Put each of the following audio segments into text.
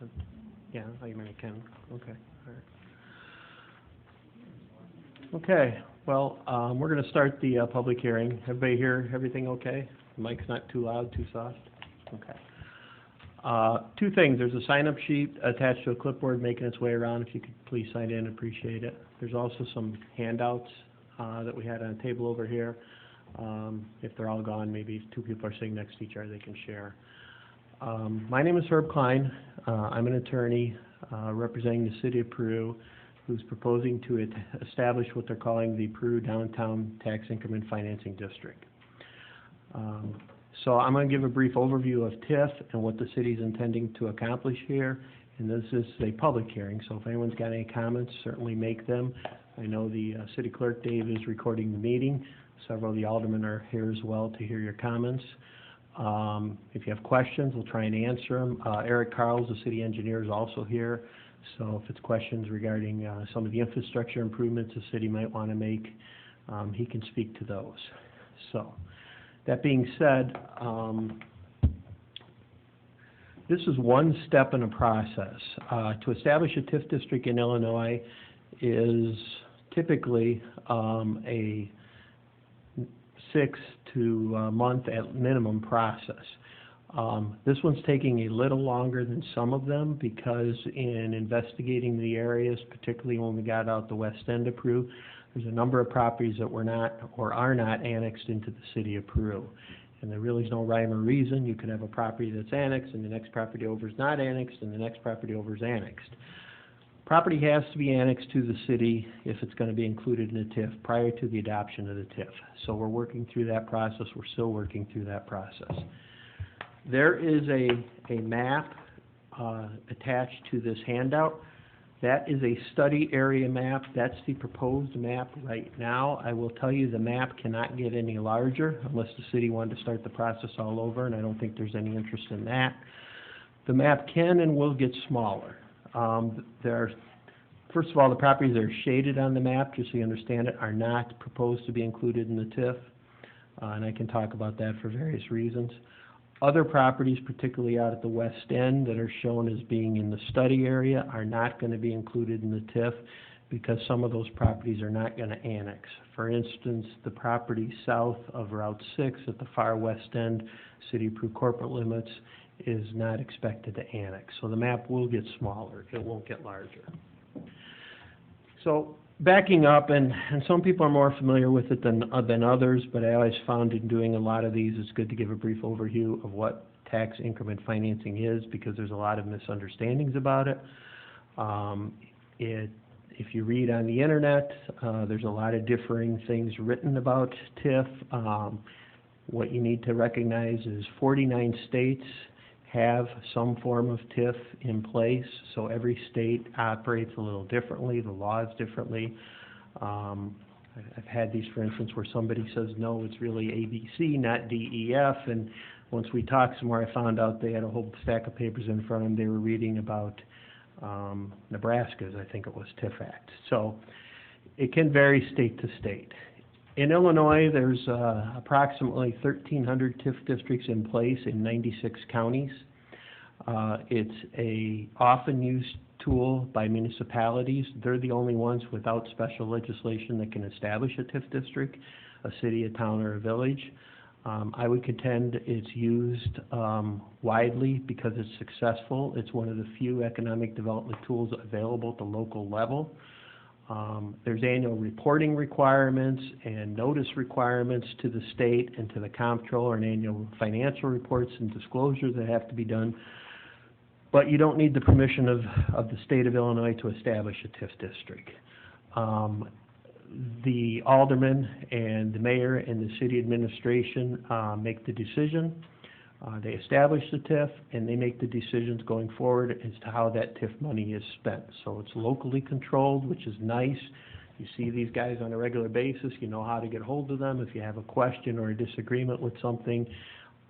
something? Yeah, oh, you mean I can? Okay, all right. Okay, well, we're going to start the public hearing. Everybody hear everything okay? The mic's not too loud, too soft? Okay. Two things. There's a sign-up sheet attached to a clipboard making its way around. If you could please sign in, appreciate it. There's also some handouts that we had on a table over here. If they're all gone, maybe if two people are sitting next to each other, they can share. My name is Herb Klein. I'm an attorney representing the City of Peru, who's proposing to establish what they're calling the Peru Downtown Tax Increment Financing District. So I'm going to give a brief overview of TIF and what the city is intending to accomplish here. And this is a public hearing, so if anyone's got any comments, certainly make them. I know the city clerk, Dave, is recording the meeting. Several of the aldermen are here as well to hear your comments. If you have questions, we'll try and answer them. Eric Carls, the city engineer, is also here. So if it's questions regarding some of the infrastructure improvements the city might want to make, he can speak to those. So that being said, this is one step in a process. To establish a TIF district in Illinois is typically a 6 to month at minimum process. This one's taking a little longer than some of them because in investigating the areas, particularly when we got out the west end of Peru, there's a number of properties that were not or are not annexed into the city of Peru. And there really is no rhyme or reason. You could have a property that's annexed and the next property over is not annexed and the next property over is annexed. Property has to be annexed to the city if it's going to be included in the TIF prior to the adoption of the TIF. So we're working through that process. We're still working through that process. There is a map attached to this handout. That is a study area map. That's the proposed map right now. I will tell you the map cannot get any larger unless the city wanted to start the process all over, and I don't think there's any interest in that. The map can and will get smaller. First of all, the properties that are shaded on the map, just so you understand it, are not proposed to be included in the TIF, and I can talk about that for various reasons. Other properties, particularly out at the west end, that are shown as being in the study area are not going to be included in the TIF because some of those properties are not going to annex. For instance, the property south of Route 6 at the far west end, City of Peru corporate limits, is not expected to annex. So the map will get smaller. It won't get larger. So backing up, and some people are more familiar with it than others, but I always found in doing a lot of these it's good to give a brief overview of what tax increment financing is because there's a lot of misunderstandings about it. If you read on the internet, there's a lot of differing things written about TIF. What you need to recognize is 49 states have some form of TIF in place, so every state operates a little differently, the laws differently. I've had these, for instance, where somebody says, no, it's really ABC, not DEF, and once we talked some more, I found out they had a whole stack of papers in front of them. They were reading about Nebraska's, I think it was, TIF Act. So it can vary state to state. In Illinois, there's approximately 1,300 TIF districts in place in 96 counties. It's a often used tool by municipalities. They're the only ones without special legislation that can establish a TIF district, a city, a town, or a village. I would contend it's used widely because it's successful. It's one of the few economic development tools available at the local level. There's annual reporting requirements and notice requirements to the state and to the comptroller and annual financial reports and disclosures that have to be done. But you don't need the permission of the state of Illinois to establish a TIF district. The aldermen and the mayor and the city administration make the decision. They establish the TIF, and they make the decisions going forward as to how that TIF money is spent. So it's locally controlled, which is nice. You see these guys on a regular basis. You know how to get hold of them. If you have a question or a disagreement with something,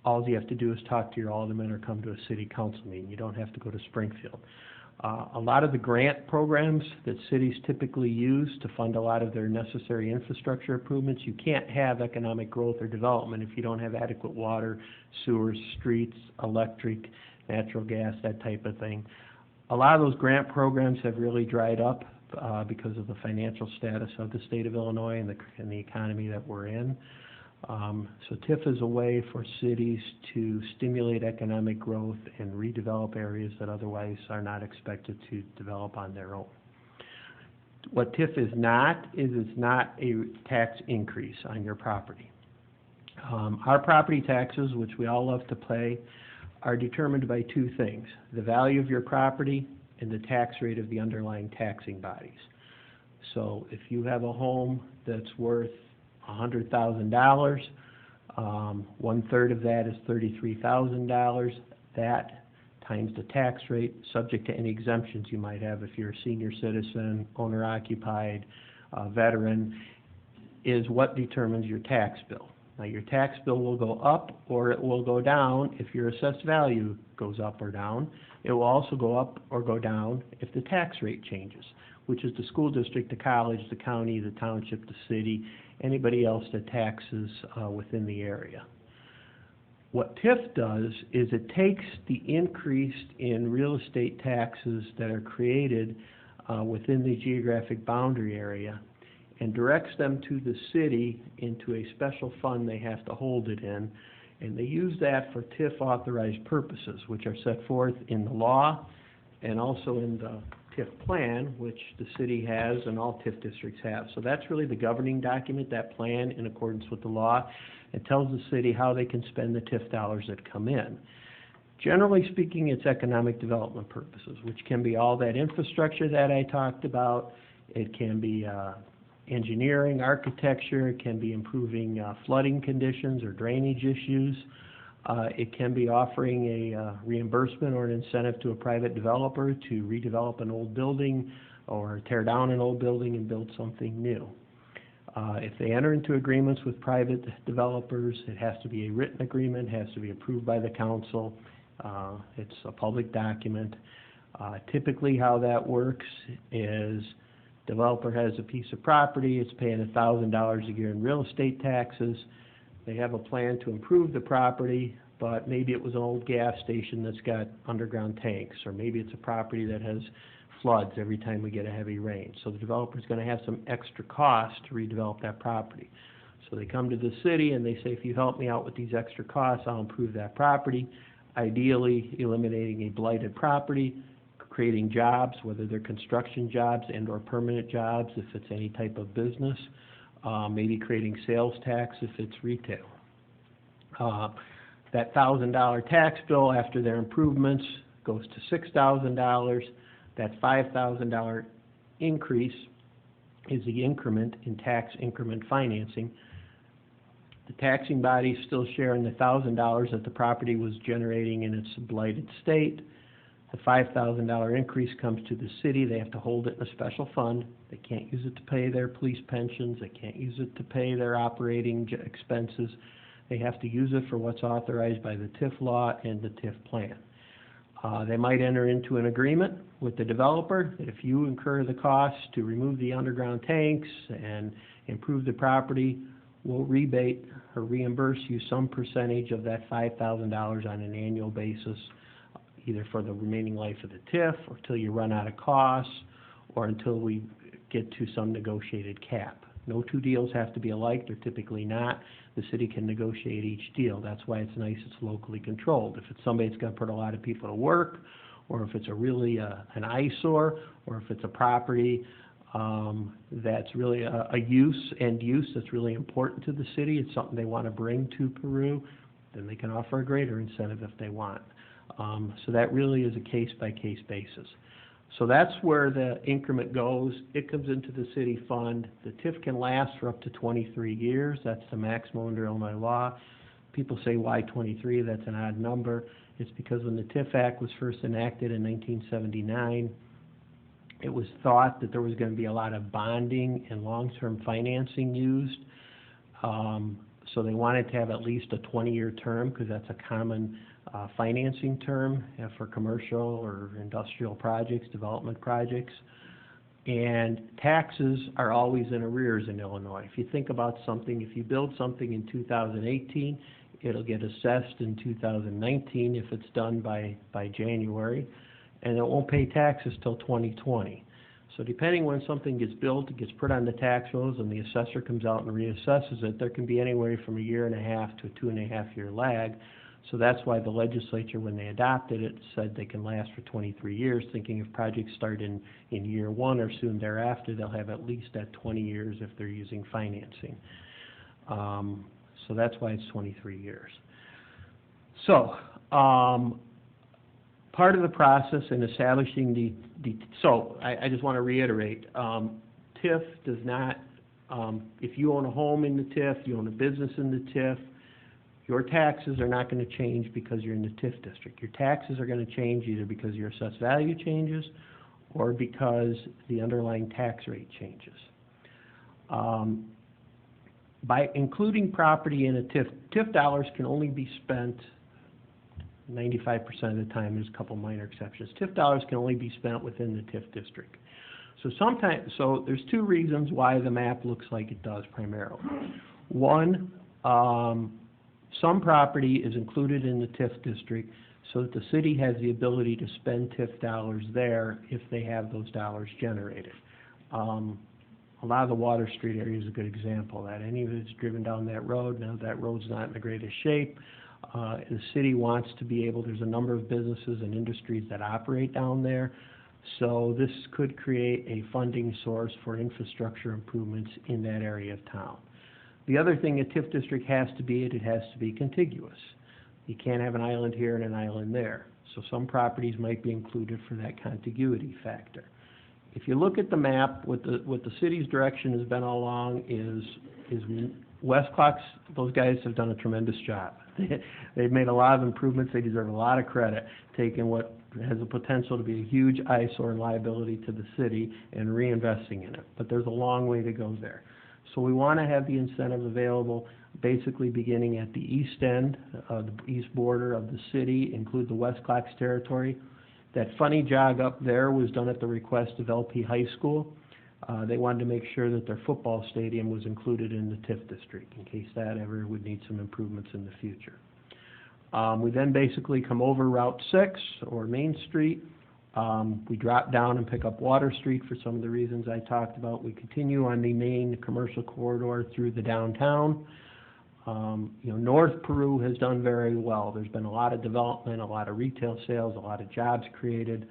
all you have to do is talk to your alderman or come to a city council meeting. You don't have to go to Springfield. A lot of the grant programs that cities typically use to fund a lot of their necessary infrastructure improvements, you can't have economic growth or development if you don't have adequate water, sewers, streets, electric, natural gas, that type of thing. A lot of those grant programs have really dried up because of the financial status of the state of Illinois and the economy that we're in. So TIF is a way for cities to stimulate economic growth and redevelop areas that otherwise are not expected to develop on their own. What TIF is not, it's not a tax increase on your property. Our property taxes, which we all love to pay, are determined by two things: the value of your property and the tax rate of the underlying taxing bodies. So if you have a home that's worth $100,000, 1/3 of that is $33,000. That times the tax rate, subject to any exemptions you might have if you're a senior citizen, owner-occupied, veteran, is what determines your tax bill. Now, your tax bill will go up or it will go down if your assessed value goes up or down. It will also go up or go down if the tax rate changes, which is the school district, the college, the county, the township, the city, anybody else that taxes within the area. What TIF does is it takes the increase in real estate taxes that are created within the geographic boundary area and directs them to the city into a special fund they have to hold it in, and they use that for TIF authorized purposes, which are set forth in the law and also in the TIF plan, which the city has and all TIF districts have. So that's really the governing document, that plan in accordance with the law. It tells the city how they can spend the TIF dollars that come in. Generally speaking, it's economic development purposes, which can be all that infrastructure that I talked about. It can be engineering, architecture. It can be improving flooding conditions or drainage issues. It can be offering a reimbursement or an incentive to a private developer to redevelop an old building or tear down an old building and build something new. If they enter into agreements with private developers, it has to be a written agreement, has to be approved by the council. It's a public document. Typically how that works is developer has a piece of property, it's paying $1,000 a year in real estate taxes. They have a plan to improve the property, but maybe it was an old gas station that's got underground tanks, or maybe it's a property that has floods every time we get a heavy rain. So the developer's going to have some extra cost to redevelop that property. So they come to the city and they say, if you help me out with these extra costs, I'll improve that property, ideally eliminating a blighted property, creating jobs, whether they're construction jobs and or permanent jobs if it's any type of business, maybe creating sales tax if it's retail. That $1,000 tax bill after their improvements goes to $6,000. That $5,000 increase is the increment in tax increment financing. The taxing bodies still share in the $1,000 that the property was generating in its blighted state. The $5,000 increase comes to the city. They have to hold it in a special fund. They can't use it to pay their police pensions. They can't use it to pay their operating expenses. They have to use it for what's authorized by the TIF law and the TIF plan. They might enter into an agreement with the developer that if you incur the cost to remove the underground tanks and improve the property, we'll rebate or reimburse you some percentage of that $5,000 on an annual basis, either for the remaining life of the TIF or until you run out of costs or until we get to some negotiated cap. No two deals have to be alike. They're typically not. The city can negotiate each deal. That's why it's nice it's locally controlled. If it's somebody that's going to put a lot of people to work, or if it's a really an eyesore, or if it's a property that's really a end use that's really important to the city, it's something they want to bring to Peru, then they can offer a greater incentive if they want. So that really is a case-by-case basis. So that's where the increment goes. It comes into the city fund. The TIF can last for up to 23 years. That's the maximum under Illinois law. People say, why 23? That's an odd number. It's because when the TIF Act was first enacted in 1979, it was thought that there was going to be a lot of bonding and long-term financing used. So they wanted to have at least a 20-year term because that's a common financing term for commercial or industrial projects, development projects. And taxes are always in arrears in Illinois. If you think about something, if you build something in 2018, it'll get assessed in 2019 if it's done by January. and it won't pay taxes till 2020. So depending when something gets built, it gets put on the tax rolls, and the assessor comes out and reassesses it, there can be anywhere from 1.5 years to a 2.5 year lag. So that's why the legislature, when they adopted it, said they can last for 23 years, thinking if projects start in year 1 or soon thereafter, they'll have at least that 20 years if they're using financing. So that's why it's 23 years. So part of the process in establishing I just want to reiterate, TIF does not, if you own a home in the TIF, you own a business in the TIF, your taxes are not going to change because you're in the TIF district. Your taxes are going to change either because your assessed value changes or because the underlying tax rate changes. By including property in a TIF, TIF dollars can only be spent 95% of the time. There's a couple minor exceptions. TIF dollars can only be spent within the TIF district. So there's 2 reasons why the map looks like it does primarily. One, some property is included in the TIF district so that the city has the ability to spend TIF dollars there if they have those dollars generated. A lot of the Water Street area is a good example of that. Any of it's driven down that road, now that road's not in the greatest shape. The city wants to be able, there's a number of businesses and industries that operate down there, so this could create a funding source for infrastructure improvements in that area of town. The other thing a TIF district has to be, it has to be contiguous. You can't have an island here and an island there. So some properties might be included for that contiguity factor. If you look at the map, what the city's direction has been all along is Westclox, those guys have done a tremendous job. They've made a lot of improvements. They deserve a lot of credit, taking what has the potential to be a huge eyesore and liability to the city and reinvesting in it. But there's a long way to go there. So we want to have the incentive available basically beginning at the east end, the east border of the city, include the Westclox territory. That funny jog up there was done at the request of LP High School. They wanted to make sure that their football stadium was included in the TIF district in case that ever would need some improvements in the future. We then basically come over Route 6 or Main Street. We drop down and pick up Water Street for some of the reasons I talked about. We continue on the main commercial corridor through the downtown. North Peru has done very well. There's been a lot of development, a lot of retail sales, a lot of jobs created.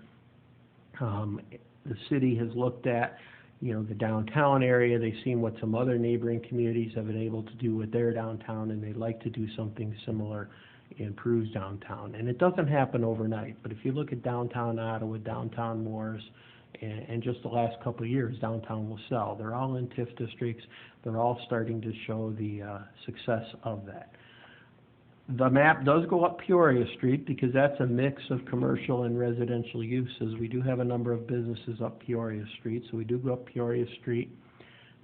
The city has looked at, the downtown area. They've seen what some other neighboring communities have been able to do with their downtown, and they'd like to do something similar in Peru's downtown. And it doesn't happen overnight, but if you look at downtown Ottawa, downtown Morris, and just the last couple of years, downtown LaSalle, they're all in TIF districts. They're all starting to show the success of that. The map does go up Peoria Street because that's a mix of commercial and residential uses. We do have a number of businesses up Peoria Street, so we do go up Peoria Street,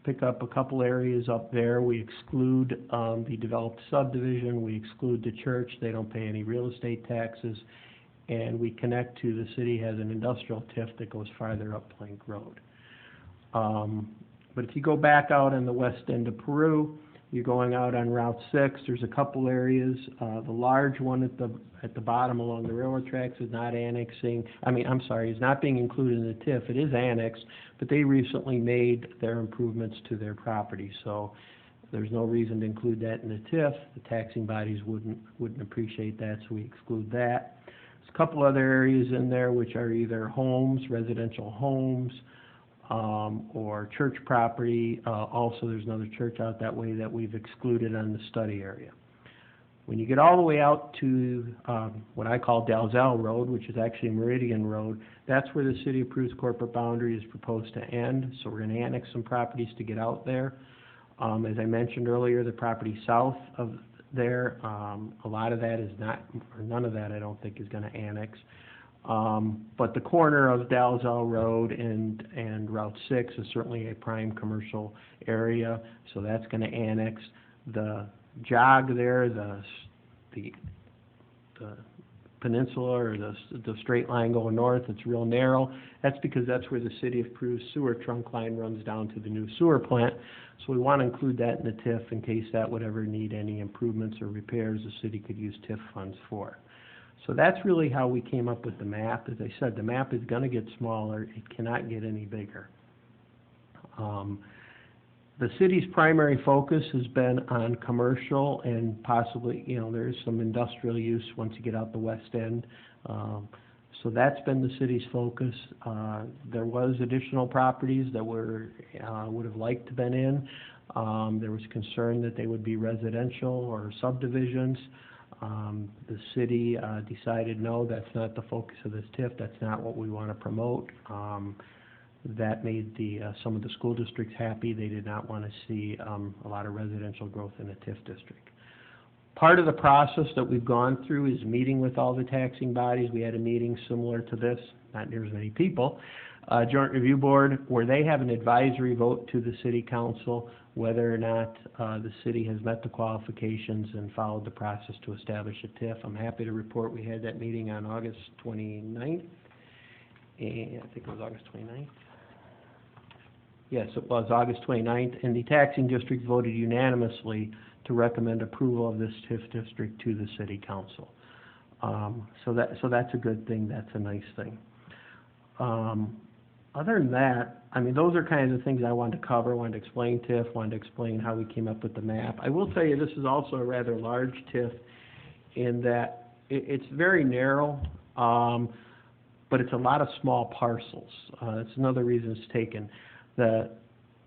pick up a couple areas up there. We exclude the developed subdivision. We exclude the church. They don't pay any real estate taxes. And we connect to the city has an industrial TIF that goes farther up Plank Road. But if you go back out on the west end of Peru, you're going out on Route 6. There's a couple areas. The large one at the bottom along the railroad tracks is not is not being included in the TIF. It is annexed, but they recently made their improvements to their property, so there's no reason to include that in the TIF. The taxing bodies wouldn't appreciate that, so we exclude that. There's a couple other areas in there which are either homes, residential homes, or church property. Also, there's another church out that way that we've excluded on the study area. When you get all the way out to what I call Dalzell Road, which is actually Meridian Road, that's where the city of Peru's corporate boundary is proposed to end. So we're going to annex some properties to get out there. As I mentioned earlier, the property south of there, a lot of that is not, or none of that I don't think is going to annex. But the corner of Dalzell Road and Route 6 is certainly a prime commercial area, so that's going to annex. The jog there, the peninsula or the straight line going north, it's real narrow. That's because that's where the city of Peru's sewer trunk line runs down to the new sewer plant. So we want to include that in the TIF in case that would ever need any improvements or repairs the city could use TIF funds for. So that's really how we came up with the map. As I said, the map is going to get smaller. It cannot get any bigger. The city's primary focus has been on commercial and possibly, there's some industrial use once you get out the west end. So that's been the city's focus. There was additional properties that would have liked to been in. There was concern that they would be residential or subdivisions. The city decided, no, that's not the focus of this TIF. That's not what we want to promote. That made some of the school districts happy. They did not want to see a lot of residential growth in a TIF district. Part of the process that we've gone through is meeting with all the taxing bodies. We had a meeting similar to this, not near as many people, Joint Review Board, where they have an advisory vote to the City Council whether or not the city has met the qualifications and followed the process to establish a TIF. I'm happy to report we had that meeting on August 29th. And I think it was August 29th. Yes, it was August 29th, and the taxing district voted unanimously to recommend approval of this TIF district to the City Council. So that's a good thing. That's a nice thing. Other than that, I mean, those are kind of the things I wanted to cover. Wanted to explain TIF, wanted to explain how we came up with the map. I will tell you this is also a rather large TIF in that it's very narrow, but it's a lot of small parcels. That's another reason it's taken.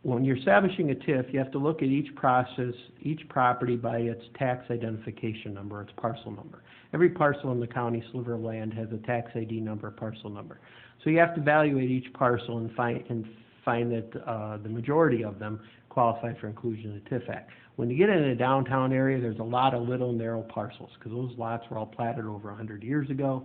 When you're establishing a TIF, you have to look at each property by its tax identification number, its parcel number. Every parcel in the county sliver of land has a tax ID number, parcel number. So you have to evaluate each parcel and find that the majority of them qualify for inclusion in the TIF Act. When you get in a downtown area, there's a lot of little narrow parcels because those lots were all platted over 100 years ago.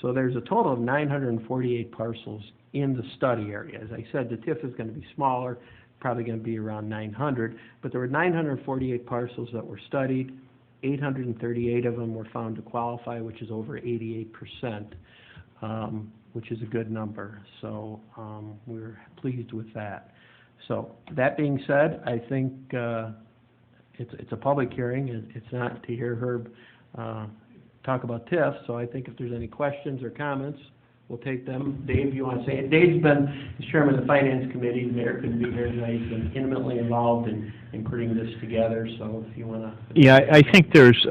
So there's a total of 948 parcels in the study area. As I said, the TIF is going to be smaller, probably going to be around 900, but there were 948 parcels that were studied. 838 of them were found to qualify, which is over 88%, which is a good number. So we're pleased with that. So that being said, I think it's a public hearing. It's not to hear Herb talk about TIF, so I think if there's any questions or comments, we'll take them. Dave, you want to say it? Dave's been chairman of the Finance Committee. The mayor couldn't be here tonight. He's been intimately involved in putting this together, so if you want to... Yeah, I think there's,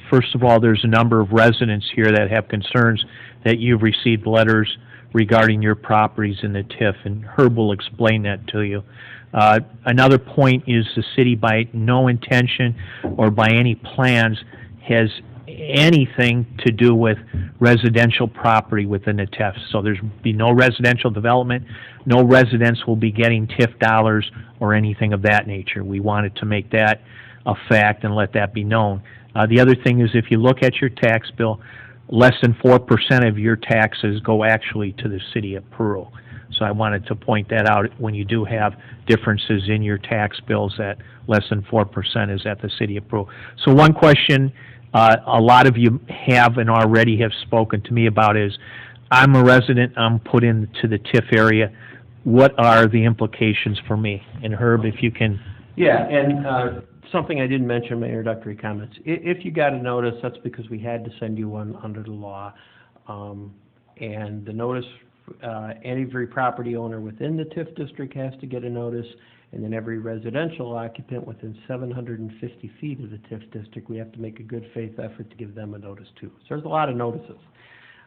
first of all, there's a number of residents here that have concerns that you've received letters regarding your properties in the TIF, and Herb will explain that to you. Another point is the city, by no intention or by any plans, has anything to do with residential property within the TIF. So there's be no residential development, no residents will be getting TIF dollars or anything of that nature. We wanted to make that a fact and let that be known. The other thing is if you look at your tax bill, less than 4% of your taxes go actually to the city of Peru. So I wanted to point that out when you do have differences in your tax bills that less than 4% is at the city of Peru. So one question a lot of you have and already have spoken to me about is, I'm a resident, I'm put into the TIF area, what are the implications for me? And Herb, if you can... Yeah, and something I didn't mention in my introductory comments. If you got a notice, that's because we had to send you one under the law. And the notice, every property owner within the TIF district has to get a notice, and then every residential occupant within 750 feet of the TIF district, we have to make a good faith effort to give them a notice too. So there's a lot of notices,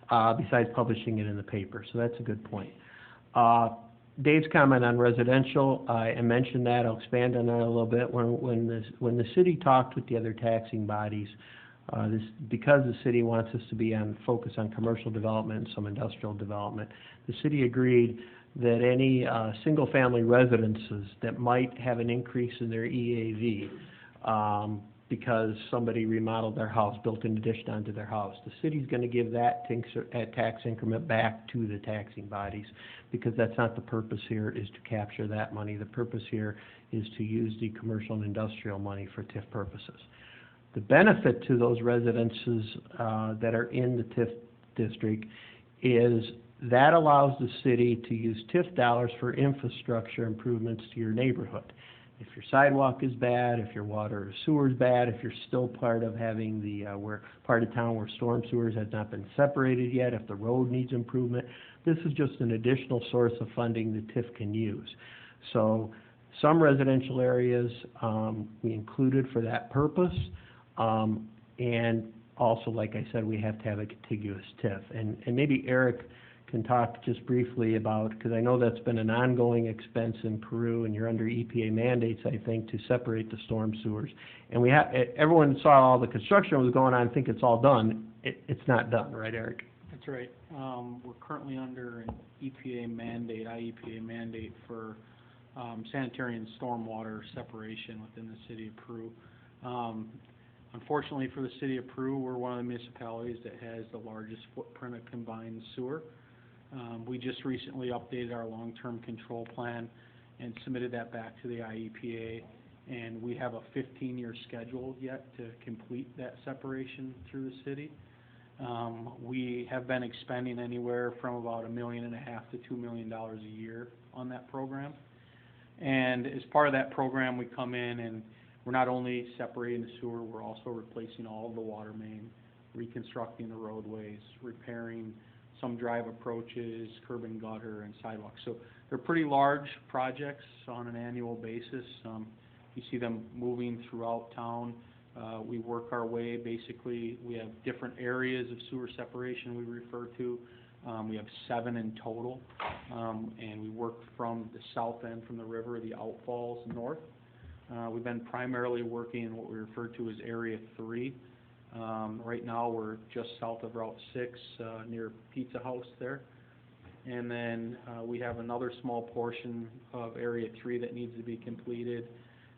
besides publishing it in the paper, so that's a good point. Dave's comment on residential, I mentioned that, I'll expand on that a little bit. When the city talked with the other taxing bodies, because the city wants us to be focus on commercial development and some industrial development, the city agreed that any single-family residences that might have an increase in their EAV because somebody remodeled their house, built an addition onto their house, the city's going to give that tax increment back to the taxing bodies, because that's not the purpose here, is to capture that money. The purpose here is to use the commercial and industrial money for TIF purposes. The benefit to those residences that are in the TIF district is that allows the city to use TIF dollars for infrastructure improvements to your neighborhood. if your sidewalk is bad, if your water or sewer is bad, if you're still part of having the, part of town where storm sewers has not been separated yet, if the road needs improvement, this is just an additional source of funding the TIF can use. So some residential areas, we included for that purpose, and also, like I said, we have to have a contiguous TIF. And maybe Eric can talk just briefly about, because I know that's been an ongoing expense in Peru, and you're under EPA mandates, I think, to separate the storm sewers. And we have, everyone saw all the construction was going on, think it's all done. It's not done, right, Eric? That's right. We're currently under an EPA mandate, IEPA mandate for sanitary and stormwater separation within the city of Peru. Unfortunately for the city of Peru, we're one of the municipalities that has the largest footprint of combined sewer. We just recently updated our long-term control plan and submitted that back to the IEPA, and we have a 15-year schedule yet to complete that separation through the city. We have been expending anywhere from about $1.5 million to $2 million a year on that program. And as part of that program, we come in and we're not only separating the sewer, we're also replacing all of the water main, reconstructing the roadways, repairing some drive approaches, curb and gutter, and sidewalks. So they're pretty large projects on an annual basis. You see them moving throughout town. We work our way, basically, we have different areas of sewer separation we refer to. We have 7 in total, and we work from the south end, from the river, the outfalls north. We've been primarily working in what we refer to as Area 3. Right now we're just south of Route 6, near Pizza House there. And then we have another small portion of Area 3 that needs to be completed.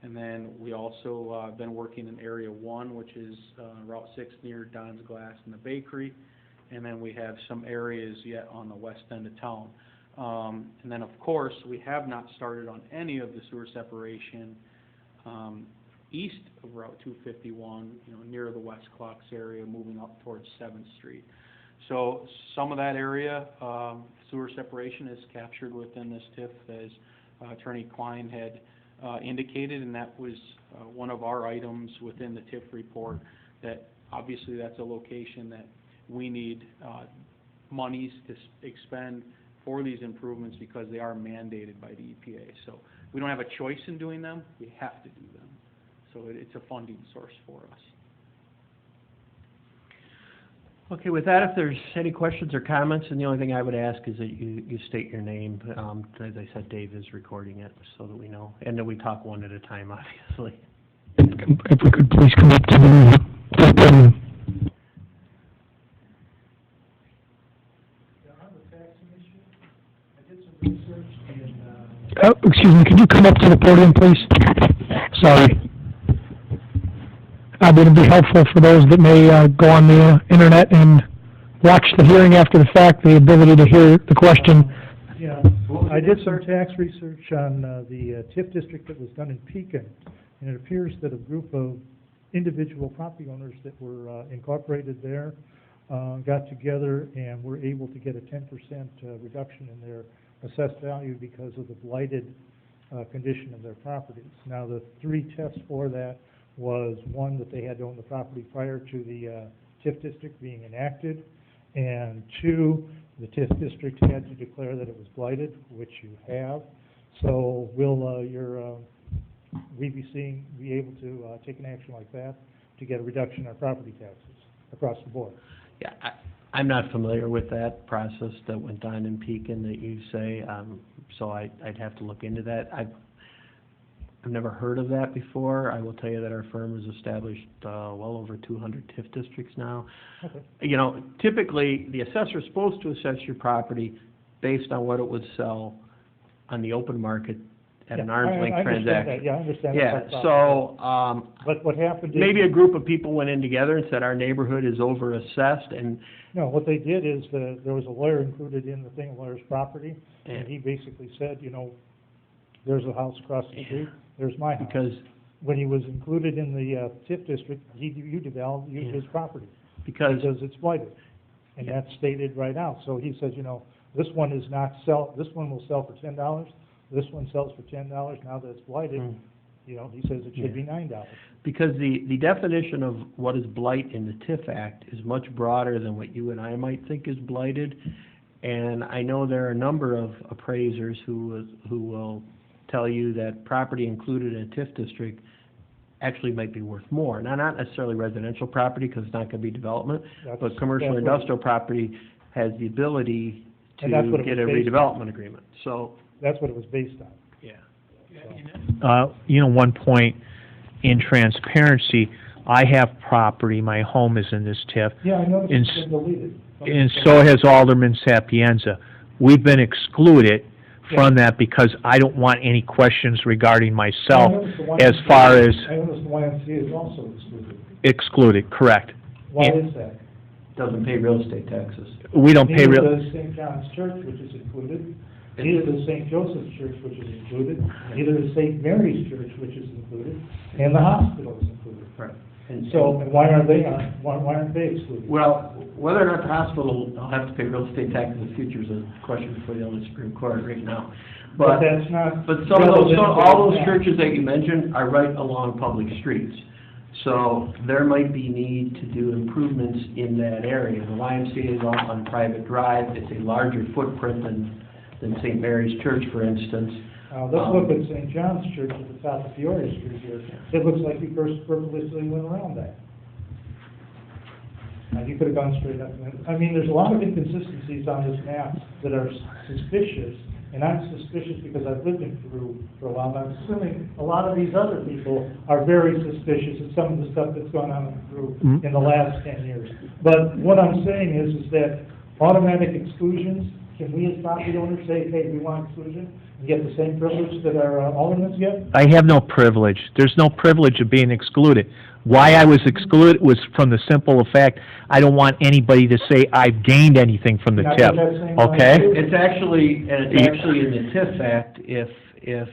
And then we also have been working in Area 1, which is Route 6 near Don's Glass and the bakery. And then we have some areas yet on the west end of town. And then, of course, we have not started on any of the sewer separation east of Route 251, near the West Clocks area, moving up towards 7th Street. So some of that area, sewer separation, is captured within this TIF, as Attorney Klein had indicated, and that was one of our items within the TIF report, that obviously that's a location that we need monies to expend for these improvements because they are mandated by the EPA. So we don't have a choice in doing them, we have to do them. So it's a funding source for us. Okay, with that, if there's any questions or comments, and the only thing I would ask is that you state your name. As I said, Dave is recording it so that we know, and that we talk one at a time, obviously. If we could please come up to the podium. Excuse me, could you come up to the podium, please? Sorry. It would be helpful for those that may go on the internet and watch the hearing after the fact, the ability to hear the question. Yeah, I did some tax research on the TIF district that was done in Pekin, and it appears that a group of individual property owners that were incorporated there got together and were able to get a 10% reduction in their assessed value because of the blighted condition of their properties. Now, the 3 tests for that was, 1, that they had to own the property prior to the TIF district being enacted, and 2, the TIF district had to declare that it was blighted, which you have. So will we be able to take an action like that to get a reduction in our property taxes across the board? Yeah, I'm not familiar with that process that went on in Pekin that you say, so I'd have to look into that. I've never heard of that before. I will tell you that our firm has established well over 200 TIF districts now. Okay. Typically, the assessor is supposed to assess your property based on what it would sell on the open market at an arm's length transaction. Yeah, I understand that. Yeah, so but what happened is maybe a group of people went in together and said our neighborhood is over-assessed, and no, what they did is there was a lawyer included in the thing, a lawyer's property, and he basically said, there's a house across the street, there's my house. Because when he was included in the TIF district, you developed his property because it's blighted, and that's stated right now. So he says, this one will sell for $10. This one sells for $10. Now that it's blighted, You know, he says it should be $9. Because the definition of what is blight in the TIF Act is much broader than what you and I might think is blighted. And I know there are a number of appraisers who will tell you that property included in a TIF district actually might be worth more. Now, not necessarily residential property, because it's not going to be development, but commercial that's industrial property has the ability to And that's what it get a was based redevelopment agreement. So, That's what it was based on. yeah. You know, one point in transparency, I have property, my home is in this TIF, Yeah, I noticed And it's been deleted. and so has Alderman Sapienza. We've been excluded from that because I don't want any questions regarding myself as far as I noticed the YMCA is also excluded. excluded, correct. Why Yeah. is that? Doesn't pay real estate taxes. We don't pay Neither real, does St. John's Church, which is included. Neither does St. Joseph's Church, which is included. Neither does St. Mary's Church, which is included. And the hospital is included. Right. And So, and why aren't they excluded? well, whether or not the hospital will have to pay real estate taxes in the future is a question before the Illinois Supreme Court right now. But that's not. But some of those, relevant to all those that. churches that you mentioned are right along public streets. So there might be need to do improvements in that area. The YMCA is off on private drive. It's a larger footprint than St. Mary's Church, for instance. Let's look at St. John's Church at the top of Peoria Street here. It looks like you purposely went around that. You could have gone straight up. I mean, there's a lot of inconsistencies on this map that are suspicious, and I'm suspicious because I've lived in Peru for a while, and I'm assuming a lot of these other people are very suspicious of some of the stuff that's gone on in Peru in the last 10 years. But what I'm saying is that automatic exclusions, can we as property owners say, hey, we want exclusion, and get the same privilege that our aldermen get? I have no privilege. There's no privilege of being excluded. Why I was excluded was from the simple fact, I don't want anybody to say I've gained anything from the Can I put that TIF, same line okay? too? It's actually in the TIF Act, if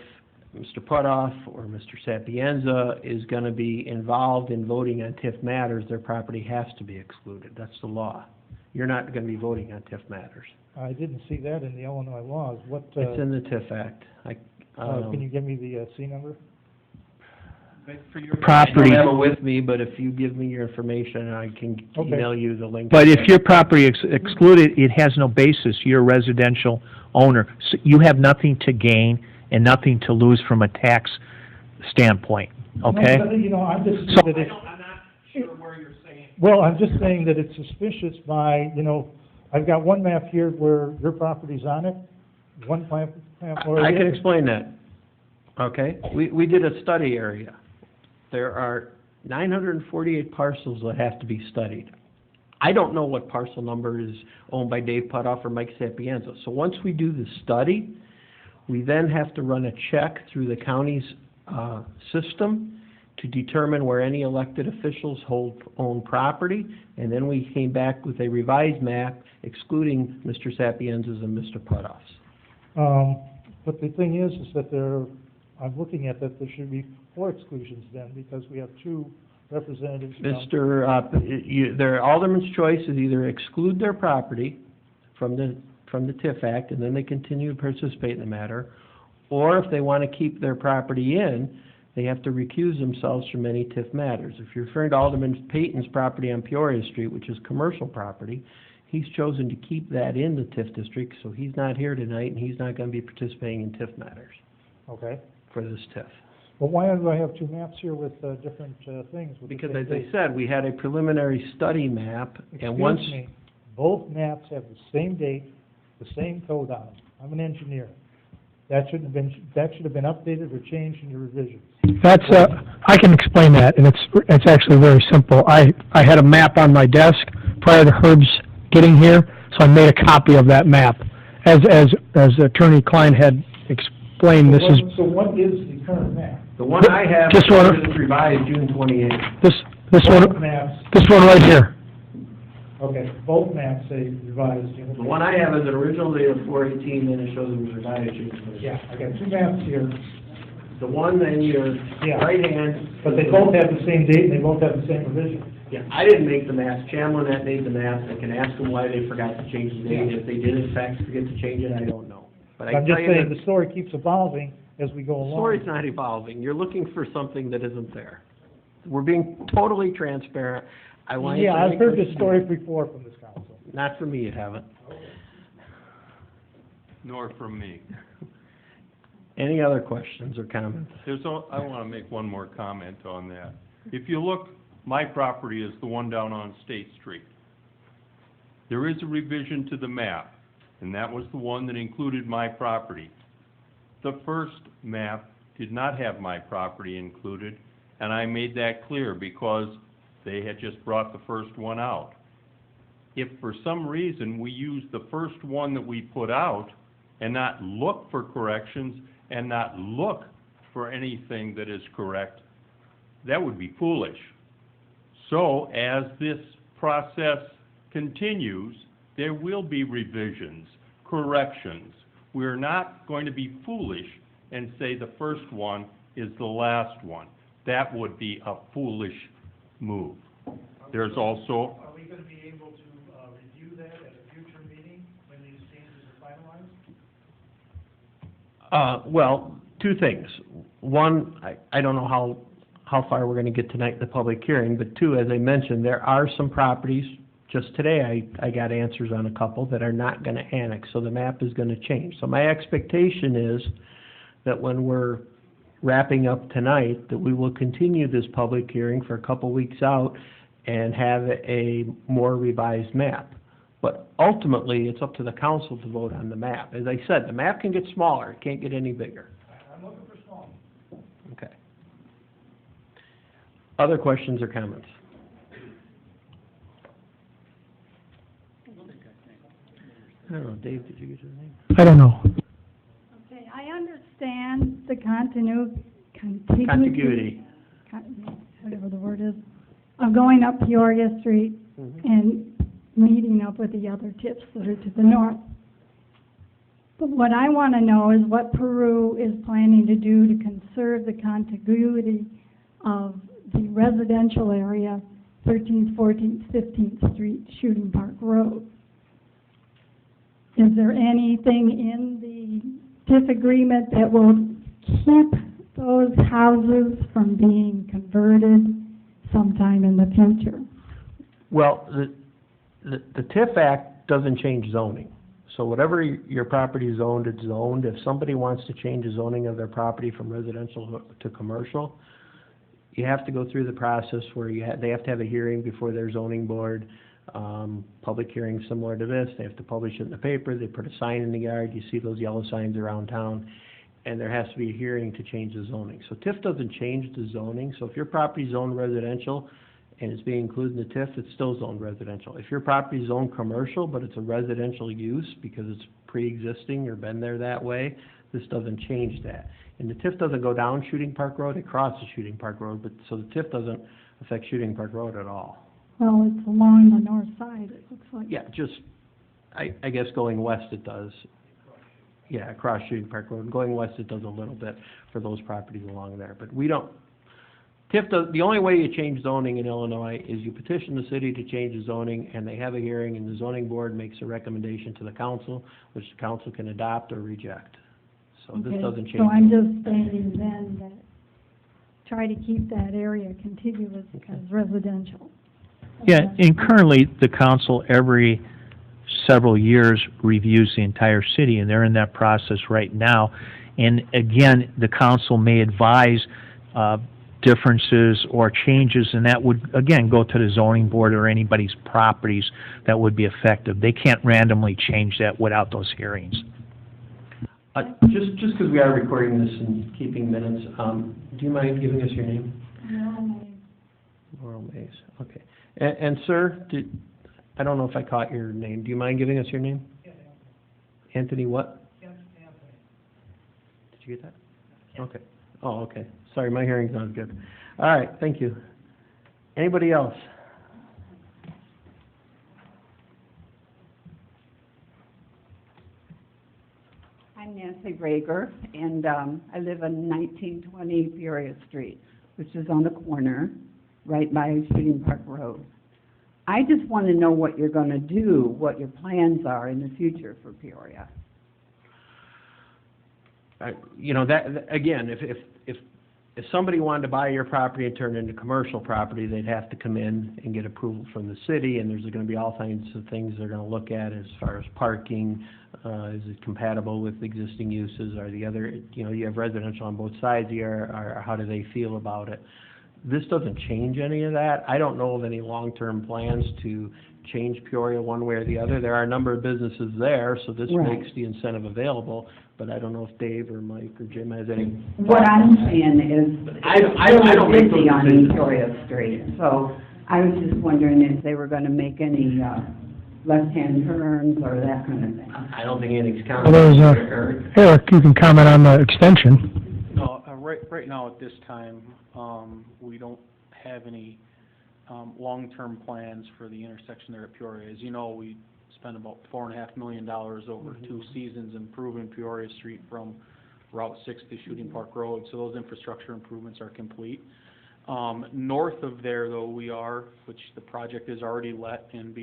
Mr. Putoff or Mr. Sapienza is going to be involved in voting on TIF matters, their property has to be excluded. That's the law. You're not going to be voting on TIF matters. I didn't see that in the Illinois laws. What, It's in the TIF Act. can you give me the C number? I Property, don't have it with me, but if you give me your information, I can Okay. email you the link. but if your property is excluded, it has no basis. You're a residential owner. So you have nothing to gain and nothing to lose from a tax standpoint, okay? No, but, you know, I'm just, So- that it's. Well, I'm just saying that it's suspicious by, you know, I've got one map here where your property's on it, one map where I it can isn't. explain that. Okay? We did a study area. There are 948 parcels that have to be studied. I don't know what parcel number is owned by Dave Putoff or Mike Sapienza. So once we do the study, we then have to run a check through the county's system to determine where any elected officials own property, and then we came back with a revised map excluding Mr. Sapienza's and Mr. Putoff's. But the thing is that I'm looking at that there should be 4 exclusions then, because we have 2 representatives from. Their alderman's choice is either exclude their property from the TIF Act, and then they continue to participate in the matter, or if they want to keep their property in, they have to recuse themselves from any TIF matters. If you're referring to Alderman Payton's property on Peoria Street, which is commercial property, he's chosen to keep that in the TIF district, so he's not here tonight, and he's not going to be participating in TIF matters Okay. for this TIF. Well, why do I have 2 maps here with different things? with the Because same as I date? said, we had a preliminary study map, and once... Excuse me, both maps have the same date, the same code on them. I'm an engineer. That should have been updated or changed in your revisions. That's, I can explain that, and it's actually very simple. I had a map on my desk prior to Herb's getting here, so I made a copy of that map. As Attorney Klein had explained, this is, So what is the current map? The one I have Just wanna- is revised June 28th. this Both one, maps, this one right here. okay, both maps say revised. The one I have is an original date of 4/18, then it shows it was revised June 28th. Yeah, I got 2 maps here, The one in your Yeah. right hand... but they both have the same date and they both have the same revision. Yeah, I didn't make the maps. Chamlinette made the maps. I can ask them why they forgot to change the date. Yeah. If they did in fact forget to change it, I don't know. But I I'm can tell just you saying, that... the story keeps evolving as we go The along. story's not evolving. You're looking for something that isn't there. We're being totally transparent. I want you to Yeah, I've make heard what this you story do. before from this council. Not from me, you haven't. Nor from me. Any other questions or comments? I want to make one more comment on that. If you look, my property is the one down on State Street. There is a revision to the map, and that was the one that included my property. The first map did not have my property included, and I made that clear because they had just brought the first one out. If for some reason we use the first one that we put out and not look for corrections and not look for anything that is correct, that would be foolish. So as this process continues, there will be revisions, corrections. We're not going to be foolish and say the first one is the last one. That would be a foolish move. There's also... Are we going to be able to review that at a future meeting when these changes are finalized? Well, two things. One, I don't know how far we're gonna get tonight in the public hearing, but two, as I mentioned, there are some properties, just today I got answers on a couple that are not gonna annex, so the map is gonna change. So my expectation is that when we're wrapping up tonight, that we will continue this public hearing for a couple weeks out and have a more revised map. But ultimately, it's up to the council to vote on the map. As I said, the map can get smaller, it can't get any bigger. I'm looking for small. Okay. Other questions or comments? I don't know, Dave, did you get his name? I don't know. Okay, I understand the Contiguity. whatever the word is, of going up Peoria Street Mhm. and meeting up with the other TIFs that are to the north. But what I want to know is what Peru is planning to do to conserve the contiguity of the residential area, 13th, 14th, 15th Street, Shooting Park Road. Is there anything in the TIF agreement that will keep those houses from being converted sometime in the future? Well, the TIF Act doesn't change zoning. So whatever your property is zoned, it's zoned. If somebody wants to change the zoning of their property from residential to commercial, you have to go through the process where they have to have a hearing before their zoning board, public hearing similar to this. They have to publish it in the paper. They put a sign in the yard. You see those yellow signs around town. And there has to be a hearing to change the zoning. So TIF doesn't change the zoning. So if your property is zoned residential and it's being included in the TIF, it's still zoned residential. If your property is zoned commercial, but it's a residential use because it's pre-existing or been there that way, this doesn't change that. And the TIF doesn't go down Shooting Park Road, it crosses Shooting Park Road, but so the TIF doesn't affect Shooting Park Road at all. Well, it's along the north side, it looks like. Yeah, just, I guess going west it does. Yeah, across Shooting Park Road. Going west it does a little bit for those properties along there. But we don't, TIF does, the only way you change zoning in Illinois is you petition the city to change the zoning, and they have a hearing, and the zoning board makes a recommendation to the council, which the council can adopt or reject. So this Okay, doesn't change. so I'm zoning. just stating then that try to keep that area contiguous as residential. Yeah, and currently, the council every several years reviews the entire city, and they're in that process right now. And again, the council may advise differences or changes, and that would, again, go to the zoning board or anybody's properties that would be effective. They can't randomly change that without those hearings. Just because we are recording this and keeping minutes, do you mind giving us your name? Laurel Mays, okay. And sir, I don't know if I caught your name. Do you mind giving us your name? Anthony what? Anthony. Did you get that? Okay. Oh, okay. Sorry, my hearing's not good. All right, thank you. Anybody else? I'm Nancy Rager, and I live on 1920 Peoria Street, which is on the corner, right by Shooting Park Road. I just want to know what you're going to do, what your plans are in the future for Peoria. you know, again, if somebody wanted to buy your property and turn it into commercial property, they'd have to come in and get approval from the city, and there's gonna be all kinds of things they're gonna look at as far as parking, is it compatible with existing uses, or the other, you know, you have residential on both sides here, or how do they feel about it? This doesn't change any of that. I don't know of any long-term plans to change Peoria one way or the other. There are a number of businesses there, so this Right. makes the incentive available, but I don't know if Dave or Mike or Jim has any. What I'm saying is, I it's don't really make those busy on decisions. Victoria Street, so I was just wondering if they were gonna make any, left-hand turns or that kind of thing. I don't think anything's Well, counted. there's Eric, you can comment on the extension. No, right now at this time, we don't have any, long-term plans for the intersection there at Peoria. As you know, we spent about $4.5 million over 2 seasons improving Peoria Street from Route 6 to Shooting Park Road, so those infrastructure improvements are complete. North of there, though, which the project is already let and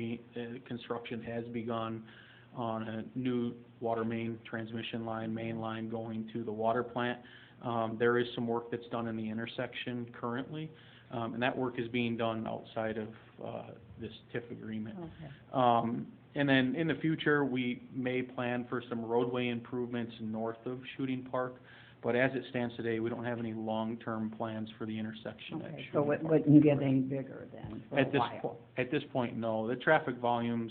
construction has begun on a new water main transmission line, main line going to the water plant. There is some work that's done in the intersection currently, and that work is being done outside of this TIF agreement. Okay. And then in the future, we may plan for some roadway improvements north of Shooting Park, but as it stands today, we don't have any long-term plans for the intersection at Okay, Shooting so Park. it wouldn't get any bigger then for a while? At this point, no. The traffic volumes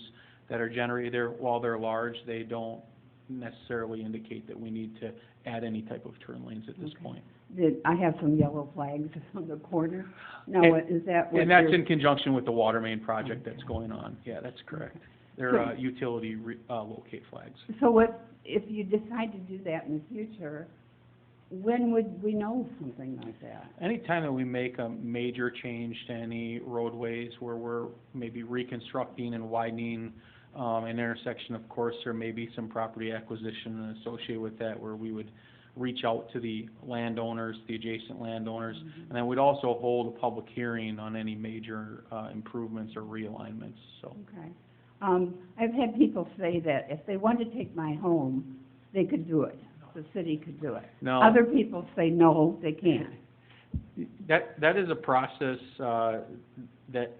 that are generated there, while they're large, they don't necessarily indicate that we need to add any type of turn lanes at this Okay. point. I have some yellow flags on the corner. Now, And- is that what And that's you're- in conjunction with the water main project that's going on. Yeah, that's correct. They're utility locate flags. So what, if you decide to do that in the future, when would we know something like that? Anytime that we make a major change to any roadways where we're maybe reconstructing and widening an intersection, of course, there may be some property acquisition associated with that where we would reach out to the landowners, the adjacent landowners, and then we'd also hold a public hearing on any major improvements or realignments, so. Okay. I've had people say that if they wanted to take my home, they could do it. The city could do it. No. Other people say, no, they can't. That is a process that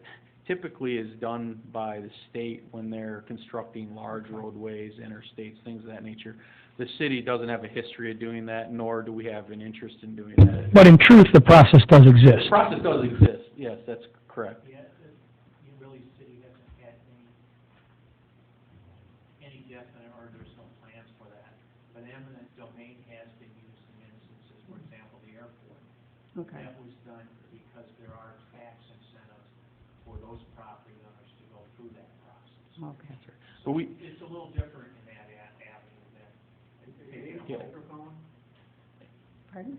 typically is done by the state when they're constructing large roadways, interstates, things of that nature. The city doesn't have a history of doing that, nor do we have an interest in doing that. But in truth, the process does The exist. process does exist, yes, that's correct. Yeah, you really, city hasn't had any definite, or there's no plans for that. But eminent domain has been used in instances, for example, the airport. Okay. That was done because there are tax incentives for those property owners to go through that process. Okay. But we, It's a little different in that avenue than. Yeah. Pardon?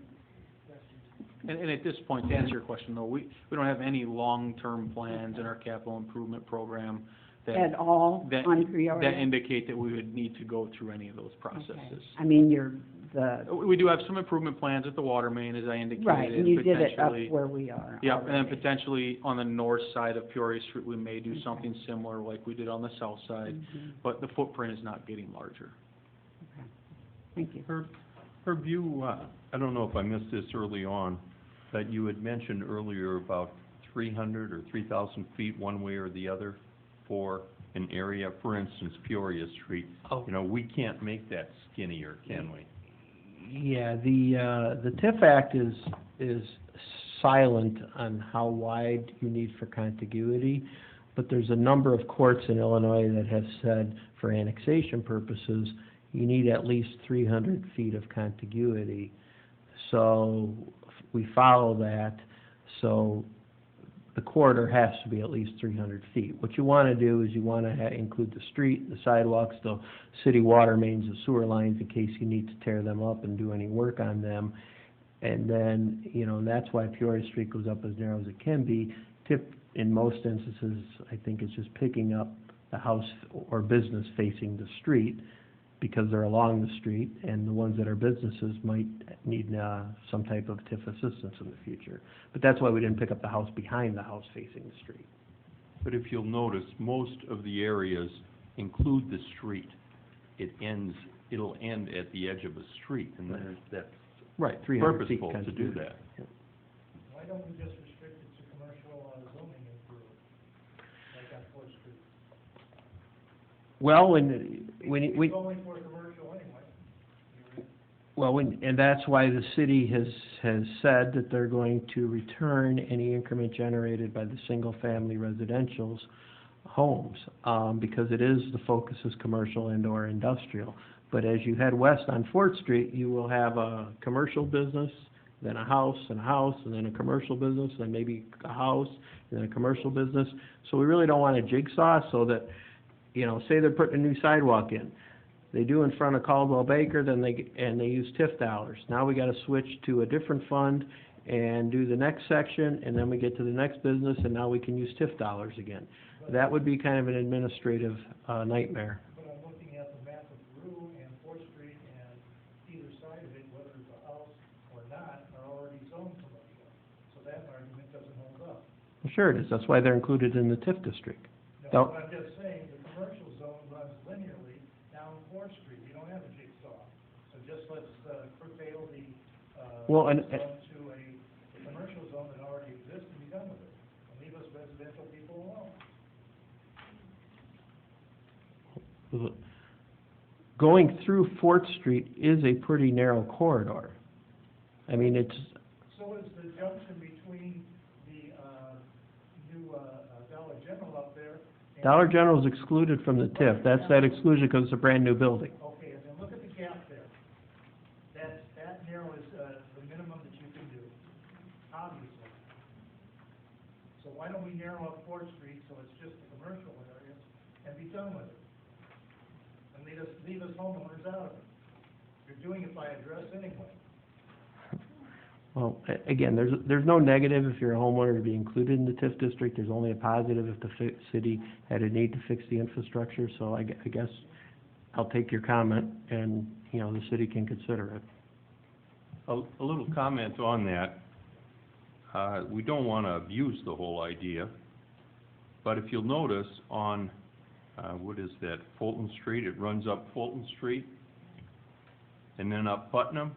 and at this point, to answer your question, though, we don't have any long-term plans in our capital improvement program At that, all that, on that Peoria? indicate that we would need to go through any of those Okay. processes. I mean, We do have some improvement plans at the water main, as I indicated. right, and you did it up potentially- where we are Yep, and then already. potentially on the north side of Peoria Street, we may do something similar like we did on the south side, Mhm. but the footprint is not getting larger. Okay. Thank you. Herb, you, I don't know if I missed this early on, but you had mentioned earlier about 300 or 3,000 feet one way or the other for an area, for instance, Peoria Street. Oh. You know, we can't make that skinnier, can we? Yeah, the TIF Act is silent on how wide you need for contiguity, but there's a number of courts in Illinois that have said for annexation purposes, you need at least 300 feet of contiguity. So we follow that, so the corridor has to be at least 300 feet. What you want to do is you want to include the street, the sidewalks, the city water mains, the sewer lines in case you need to tear them up and do any work on them. And then, you know, and that's why Peoria Street goes up as narrow as it can be. TIF, in most instances, I think is just picking up the house or business facing the street because they're along the street, and the ones that are businesses might need some type of TIF assistance in the future. But that's why we didn't pick up the house behind the house facing the street. But if you'll notice, most of the areas include the street. It ends it'll end at the edge of a street, and that's Right, 300 feet purposeful to do that. Why don't we just restrict it to commercial zoning in Peru, like on Fourth Street? Well, It's only for commercial anyway. well, and that's why the city has said that they're going to return any increment generated by the single-family residential's homes, because it is, the focus is commercial and/or industrial. But as you head west on Fourth Street, you will have a commercial business, then a house, and then a commercial business, then maybe a house, and then a commercial business. So we really don't want a jigsaw, so that, you know, say they're putting a new sidewalk in. They do in front of Caldwell Baker, then they use TIF dollars. Now we gotta switch to a different fund and do the next section, and then we get to the next business, and now we can use TIF dollars again. That would be kind of an administrative nightmare. But I'm looking at the map of Peru and Fourth Street, and either side of it, whether it's a house or not, are already zoned commercial. So that argument doesn't hold up. Well, sure it is, that's why they're included in the TIF district. No, but I'm just saying, the commercial zone runs linearly down Fourth Street. You don't have a jigsaw. So just let's curtail the, Well, and- zone to a commercial zone that already exists and be done with it. And leave us residential people alone. Going through Fourth Street is a pretty narrow corridor. I mean, it's, So is the junction between the, new, Dollar General up there. and- Dollar General is excluded from the TIF. That's that exclusion because it's a brand-new building. Okay, and then look at the gap there. That narrow is, the minimum that you can do, obviously. So why don't we narrow up Fourth Street so it's just the commercial areas and be done with it? And leave us homeowners out of it. You're doing it by address anyway. Well, again, there's no negative if you're a homeowner to be included in the TIF district. There's only a positive if the city had a need to fix the infrastructure. So I guess I'll take your comment, and, you know, the city can consider it. A little comment on that. We don't want to abuse the whole idea, but if you'll notice on, what is that, Fulton Street, it runs up Fulton Street and then up Putnam.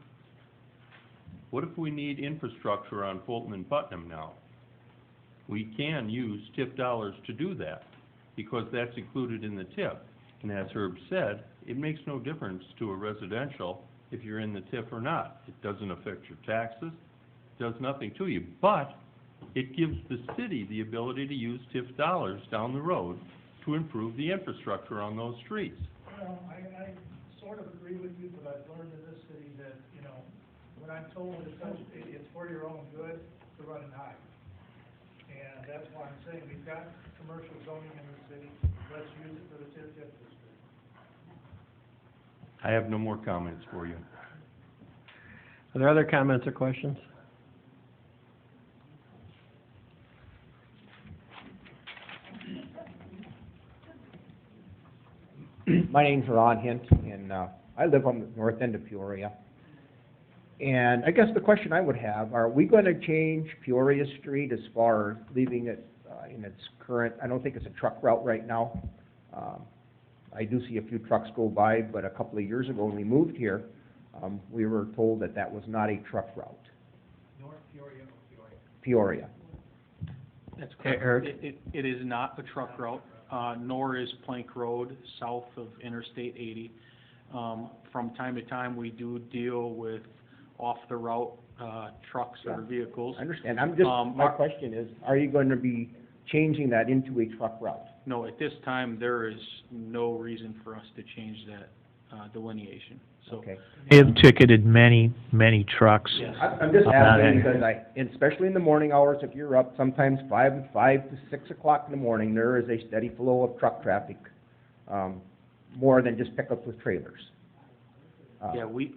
What if we need infrastructure on Fulton and Putnam now? We can use TIF dollars to do that, because that's included in the TIF. And as Herb said, it makes no difference to a residential if you're in the TIF or not. It doesn't affect your taxes, does nothing to you, but it gives the city the ability to use TIF dollars down the road to improve the infrastructure on those streets. Well, I sort of agree with you, but I've learned in this city that, you know, when I'm told it's for your own good to run and hide. And that's why I'm saying we've got commercial zoning in the city, let's use it for the TIF district. I have no more comments for you. Are there other comments or questions? My name's Ron Hint, and I live on the north end of Peoria. And I guess the question I would have, are we going to change Peoria Street as far as leaving it in its current, I don't think it's a truck route right now. I do see a few trucks go by, but a couple of years ago when we moved here, we were told that that was not a truck route. North Peoria or Peoria? Peoria. That's Okay, correct. Eric? It is not a truck route, nor is Plank Road south of Interstate 80. From time to time, we do deal with off-the-route trucks or vehicles. I understand. My question is, are you going to be changing that into a truck route? No, at this time, there is no reason for us to change that delineation, so. Okay. They have ticketed many, many trucks. Yes. I'm just About asking it. because especially in the morning hours, if you're up sometimes 5 to 6 o'clock in the morning, there is a steady flow of truck traffic, more than just pickups with trailers. Yeah, we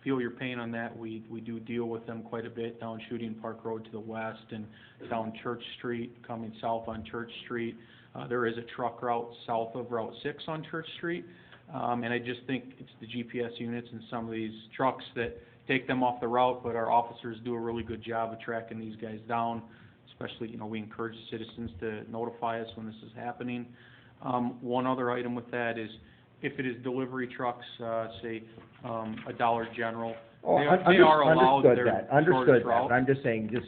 feel your pain on that. We do deal with them quite a bit down Shooting Park Road to the west and down Church Street, coming south on Church Street. There is a truck route south of Route 6 on Church Street. And I just think it's the GPS units and some of these trucks that take them off the route, but our officers do a really good job of tracking these guys down. Especially, you know, we encourage the citizens to notify us when this is happening. One other item with that is if it is delivery trucks, say, a Dollar General, Oh, they are allowed understood their that, understood shortest that, route. but I'm just saying, just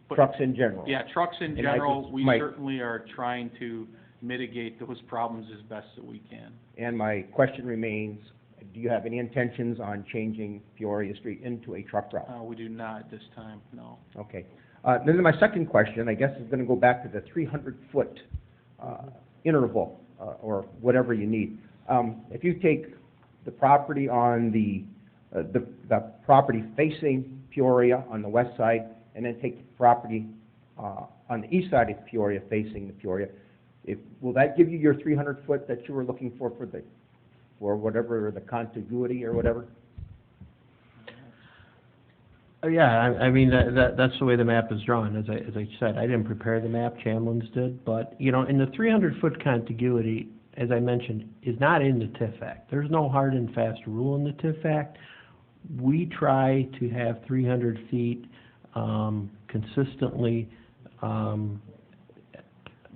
But- trucks in general. Yeah, trucks in And I general, just we might- certainly are trying to mitigate those problems as best that we can. And my question remains, do you have any intentions on changing Peoria Street into a truck route? We do not at this time, no. Okay. Then my second question, I guess, is gonna go back to the 300-foot, interval, or whatever you need. If you take the property on the property facing Peoria on the west side, and then take the property, on the east side of Peoria facing the Peoria, will that give you your 300-foot that you were looking for whatever, the contiguity or whatever? Yeah, I mean, that's the way the map is drawn. As I said, I didn't prepare the map, Chamlin's did, but, you know, in the 300-foot contiguity, as I mentioned, is not in the TIF Act. There's no hard and fast rule in the TIF Act. We try to have 300 feet consistently,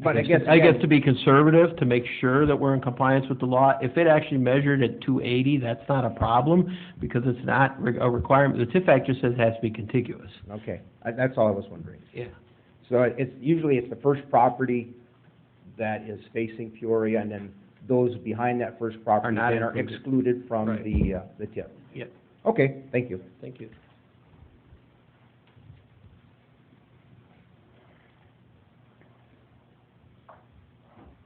But I guess again- to be conservative, to make sure that we're in compliance with the law. If it actually measured at 280, that's not a problem, because it's not a requirement. The TIF Act just says it has to be contiguous. Okay, that's all I was wondering. Yeah. So usually it's the first property that is facing Peoria, and then those behind that first property Are not then are included. excluded from Right. the TIF. Yep. Okay, thank you. Thank you.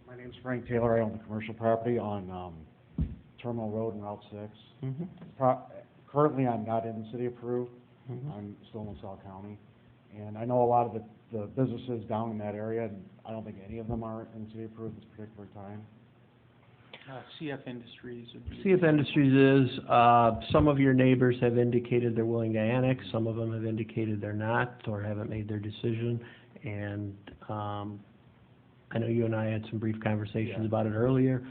My name's Frank Taylor. I own the commercial property on Terminal Road and Route 6. Mm-hmm. Currently, I'm not in the city of Peru. Mm-hmm. I'm still in LaSalle County. And I know a lot of the businesses down in that area, and I don't think any of them are in the city of Peru at this particular time. CF Industries would be. CF Industries is, some of your neighbors have indicated they're willing to annex, some of them have indicated they're not, or haven't made their decision, and, I know you and I had some brief conversations Yeah. about it earlier.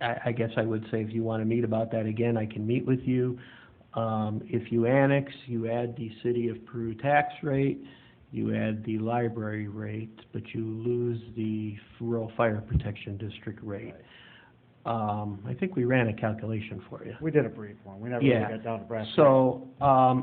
I guess I would say if you want to meet about that again, I can meet with you. If you annex, you add the City of Peru tax rate, you add the library rate, but you lose the Rural Fire Protection District rate. I think we ran a calculation for you. We did a brief one. We never really Yeah. got down to brass tacks. So,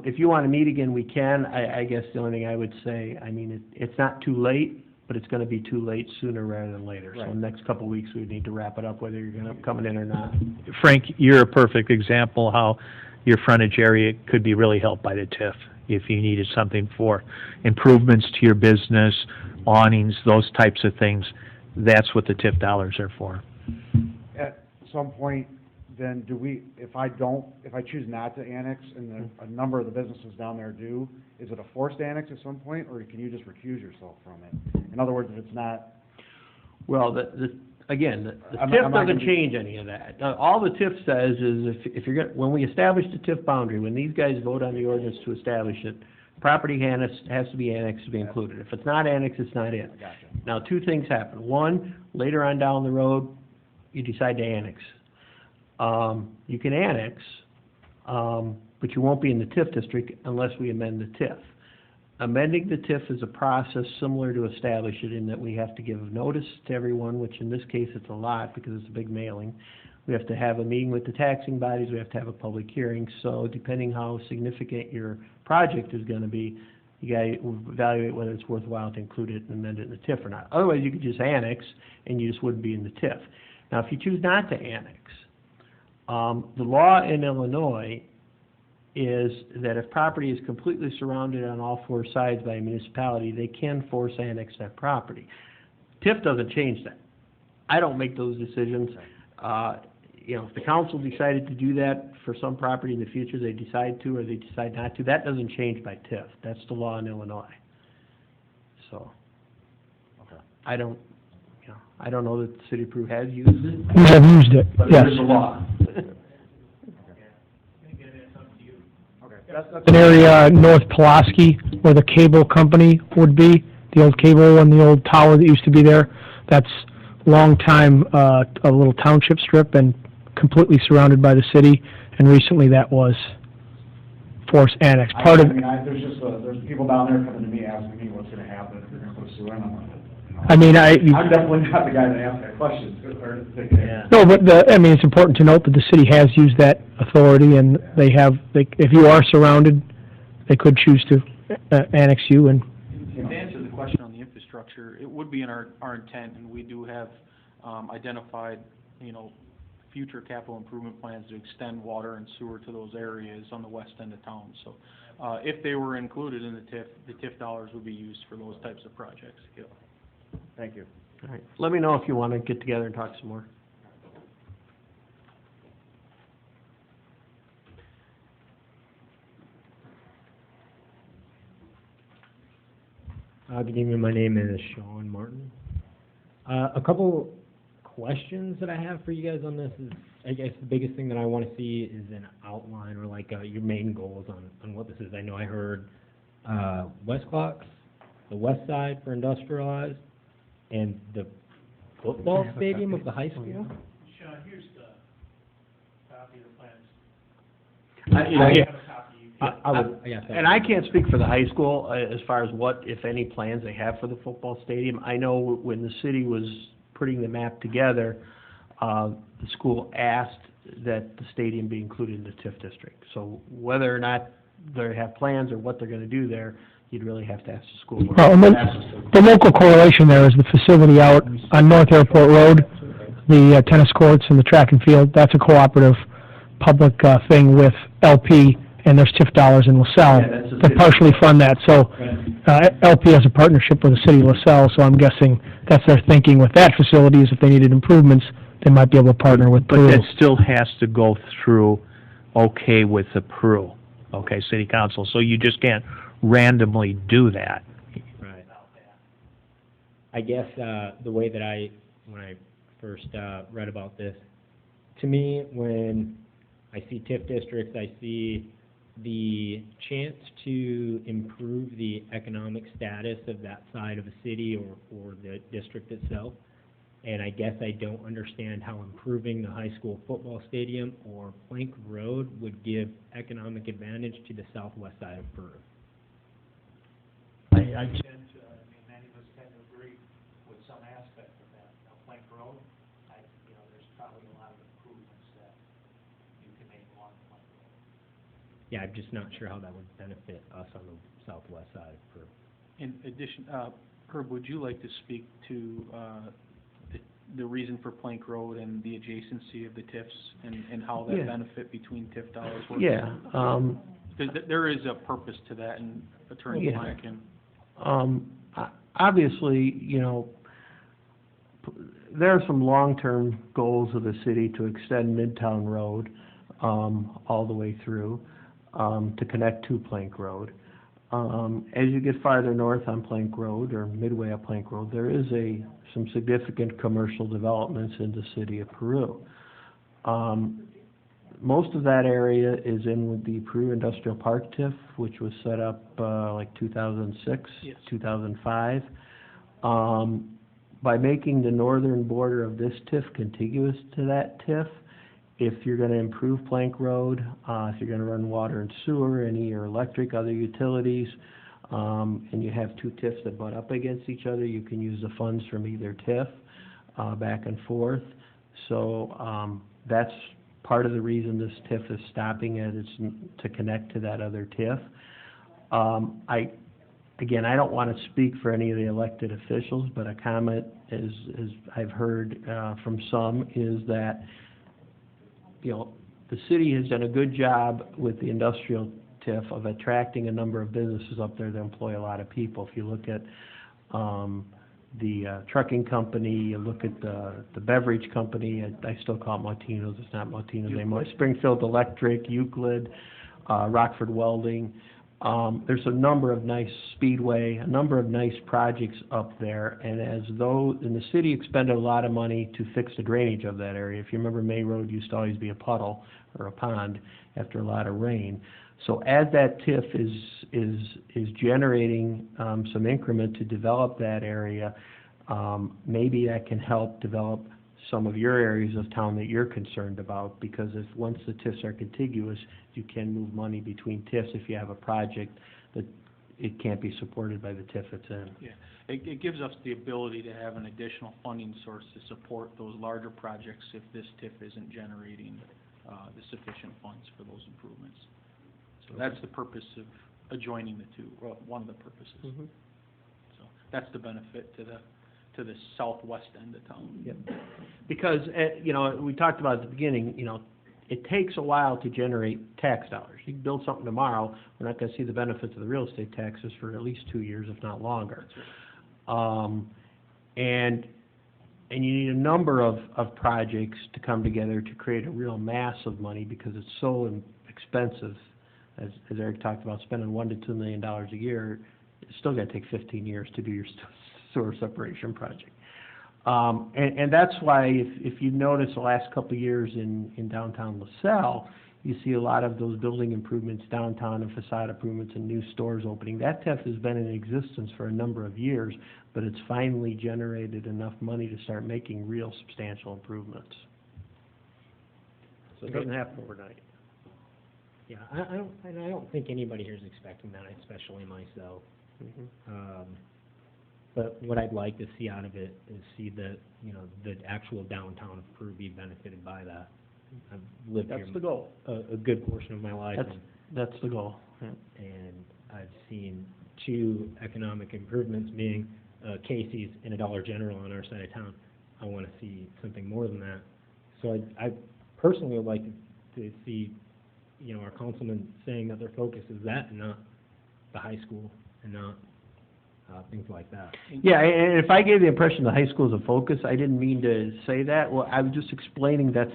if you want to meet again, we can. I guess the only thing I would say, I mean, it's not too late, but it's going to be too late sooner rather than later. So Right. in the next couple of weeks, we need to wrap it up, whether you're going to come in or not. Frank, you're a perfect example how your frontage area could be really helped by the TIF. If you needed something for improvements to your business, awnings, those types of things, that's what the TIF dollars are for. At some point, then if I choose not to annex, and a number of the businesses down there do, is it a forced annex at some point, or can you just recuse yourself from it? In other words, if it's not, Well, again, the I'm TIF not doesn't gonna be- change any of that. All the TIF says is if you're when we establish the TIF boundary, when these guys vote on the ordinance to establish it, property has to be annexed to be included. If it's not annexed, it's not in. I gotcha. Now, two things happen. One, later on down the road, you decide to annex. You can annex, but you won't be in the TIF district unless we amend the TIF. Amending the TIF is a process similar to establish it in that we have to give notice to everyone, which in this case it's a lot because it's a big mailing. We have to have a meeting with the taxing bodies, we have to have a public hearing, so depending how significant your project is gonna be, you gotta evaluate whether it's worthwhile to include it and amend it in the TIF or not. Otherwise, you could just annex and you just wouldn't be in the TIF. Now, if you choose not to annex, the law in Illinois is that if property is completely surrounded on all four sides by a municipality, they can force annex that property. TIF doesn't change that. I don't make those decisions. If the council decided to do that for some property in the future, they decide to or they decide not to, that doesn't change by TIF. That's the law in Illinois. So, Okay. I don't know that the city of Peru has used it, We have used it, but yes. it is a law. Okay, that's An area north Pulaski where the cable company would be, the old cable and the old tower that used to be there. That's long time, a little township strip and completely surrounded by the city, and recently that was forced annex. Part of, there's people down there coming to me asking me what's gonna happen if they're gonna put sewer in. I'm like, I mean, I'm definitely not the guy to ask that question, or to- no, but it's important to note that the city has used that authority, and if you are surrounded, they could choose to annex you, and To answer the question on the infrastructure, it would be in our intent, and we do have identified, future capital improvement plans to extend water and sewer to those areas on the west end of town. So if they were included in the TIF dollars would be used for those types of projects. Yep. Thank you. All right, let me know if you want to get together and talk some more. Good evening, my name is Sean Martin. A couple questions that I have for you guys on this is, I guess the biggest thing that I want to see is an outline or like your main goals on what this is. I know I heard West Clocks, the west side for industrialized, and the football stadium of the high school. Sean, here's the copy of the plans. And I can't speak for the high school as far as what, if any, plans they have for the football stadium. I know when the city was putting the map together, the school asked that the stadium be included in the TIF district. So whether or not they have plans or what they're going to do there, you'd really have to ask the school. well, and the local correlation there is the facility out on North Airport Road, the tennis courts and the track and field. That's a cooperative public thing with LP, and there's TIF dollars in LaSalle that partially fund that. So LP has a partnership with the city of LaSalle, so I'm guessing that's their thinking with that facility, is if they needed improvements, they might be able to partner with Peru. But that still has to go through with the Peru, city council. So you just can't randomly do that. Right. I guess the way that when I first read about this, to me, when I see TIF districts, I see the chance to improve the economic status of that side of the city or the district itself. And I guess I don't understand how improving the high school football stadium or Plank Road would give economic advantage to the southwest side of Peru. Many of us tend to agree with some aspect of that. Plank Road, there's probably a lot of improvements that you can make along Plank Road. Yeah, I'm just not sure how that would benefit us on the southwest side of Peru. In addition, Herb, would you like to speak to the reason for Plank Road and the adjacency of the TIFs and how that benefit between TIF dollars works? Yeah. Because there is a purpose to that, and Attorney Plank can. Obviously, there are some long-term goals of the city to extend Midtown Road all the way through to connect to Plank Road. As you get farther north on Plank Road or midway up Plank Road, there is some significant commercial developments in the city of Peru. Most of that area is in with the Peru Industrial Park TIF, which was set up like 2006, 2005. By making the northern border of this TIF contiguous to that TIF, if you're going to improve Plank Road, if you're going to run water and sewer, any or electric, other utilities, and you have two TIFs that butt up against each other, you can use the funds from either TIF back and forth. So that's part of the reason this TIF is stopping it, is to connect to that other TIF. I don't want to speak for any of the elected officials, but a comment is I've heard from some is that the city has done a good job with the industrial TIF of attracting a number of businesses up there that employ a lot of people. If you look at the trucking company, you look at the beverage company, I still call it Martino's, it's not Martino's anymore, Springfield Electric, Euclid, Rockford Welding. There's a number of nice Speedway, a number of nice projects up there, and the city expended a lot of money to fix the drainage of that area. If you remember, May Road used to always be a puddle or a pond after a lot of rain. So as that TIF is generating some increment to develop that area, maybe that can help develop some of your areas of town that you're concerned about, because once the TIFs are contiguous, you can move money between TIFs if you have a project that it can't be supported by the TIF it's in. Yeah, it gives us the ability to have an additional funding source to support those larger projects if this TIF isn't generating, the sufficient funds for those improvements. So that's the purpose of adjoining the two, well, one of the purposes. Mhm. So that's the benefit to the southwest end of town. Yep. Because, you know, we talked about at the beginning, you know, it takes a while to generate tax dollars. You can build something tomorrow, we're not gonna see the benefits of the real estate taxes for at least 2 years, if not longer. And you need a number of projects to come together to create a real mass of money because it's so expensive. As Eric talked about, spending $1 to $2 million a year, it's still gonna take 15 years to do your sewer separation project. And that's why if you notice the last couple of years in downtown LaSalle, you see a lot of those building improvements downtown and facade improvements and new stores opening. That TIF has been in existence for a number of years, but it's finally generated enough money to start making real substantial improvements. So it doesn't happen overnight. Yeah, I don't think anybody here is expecting that, especially myself. But what I'd like to see out of it is see the actual downtown of Peru be benefited by that. I've lived here That's the goal. a good portion of my life, That's the goal. Yeah. and I've seen two economic improvements being Casey's and a Dollar General on our side of town. I want to see something more than that. So I personally would like to see, our councilman saying that their focus is that and not the high school and not things like that. Yeah, and if I gave the impression the high school is a focus, I didn't mean to say that. Well, I was just explaining that's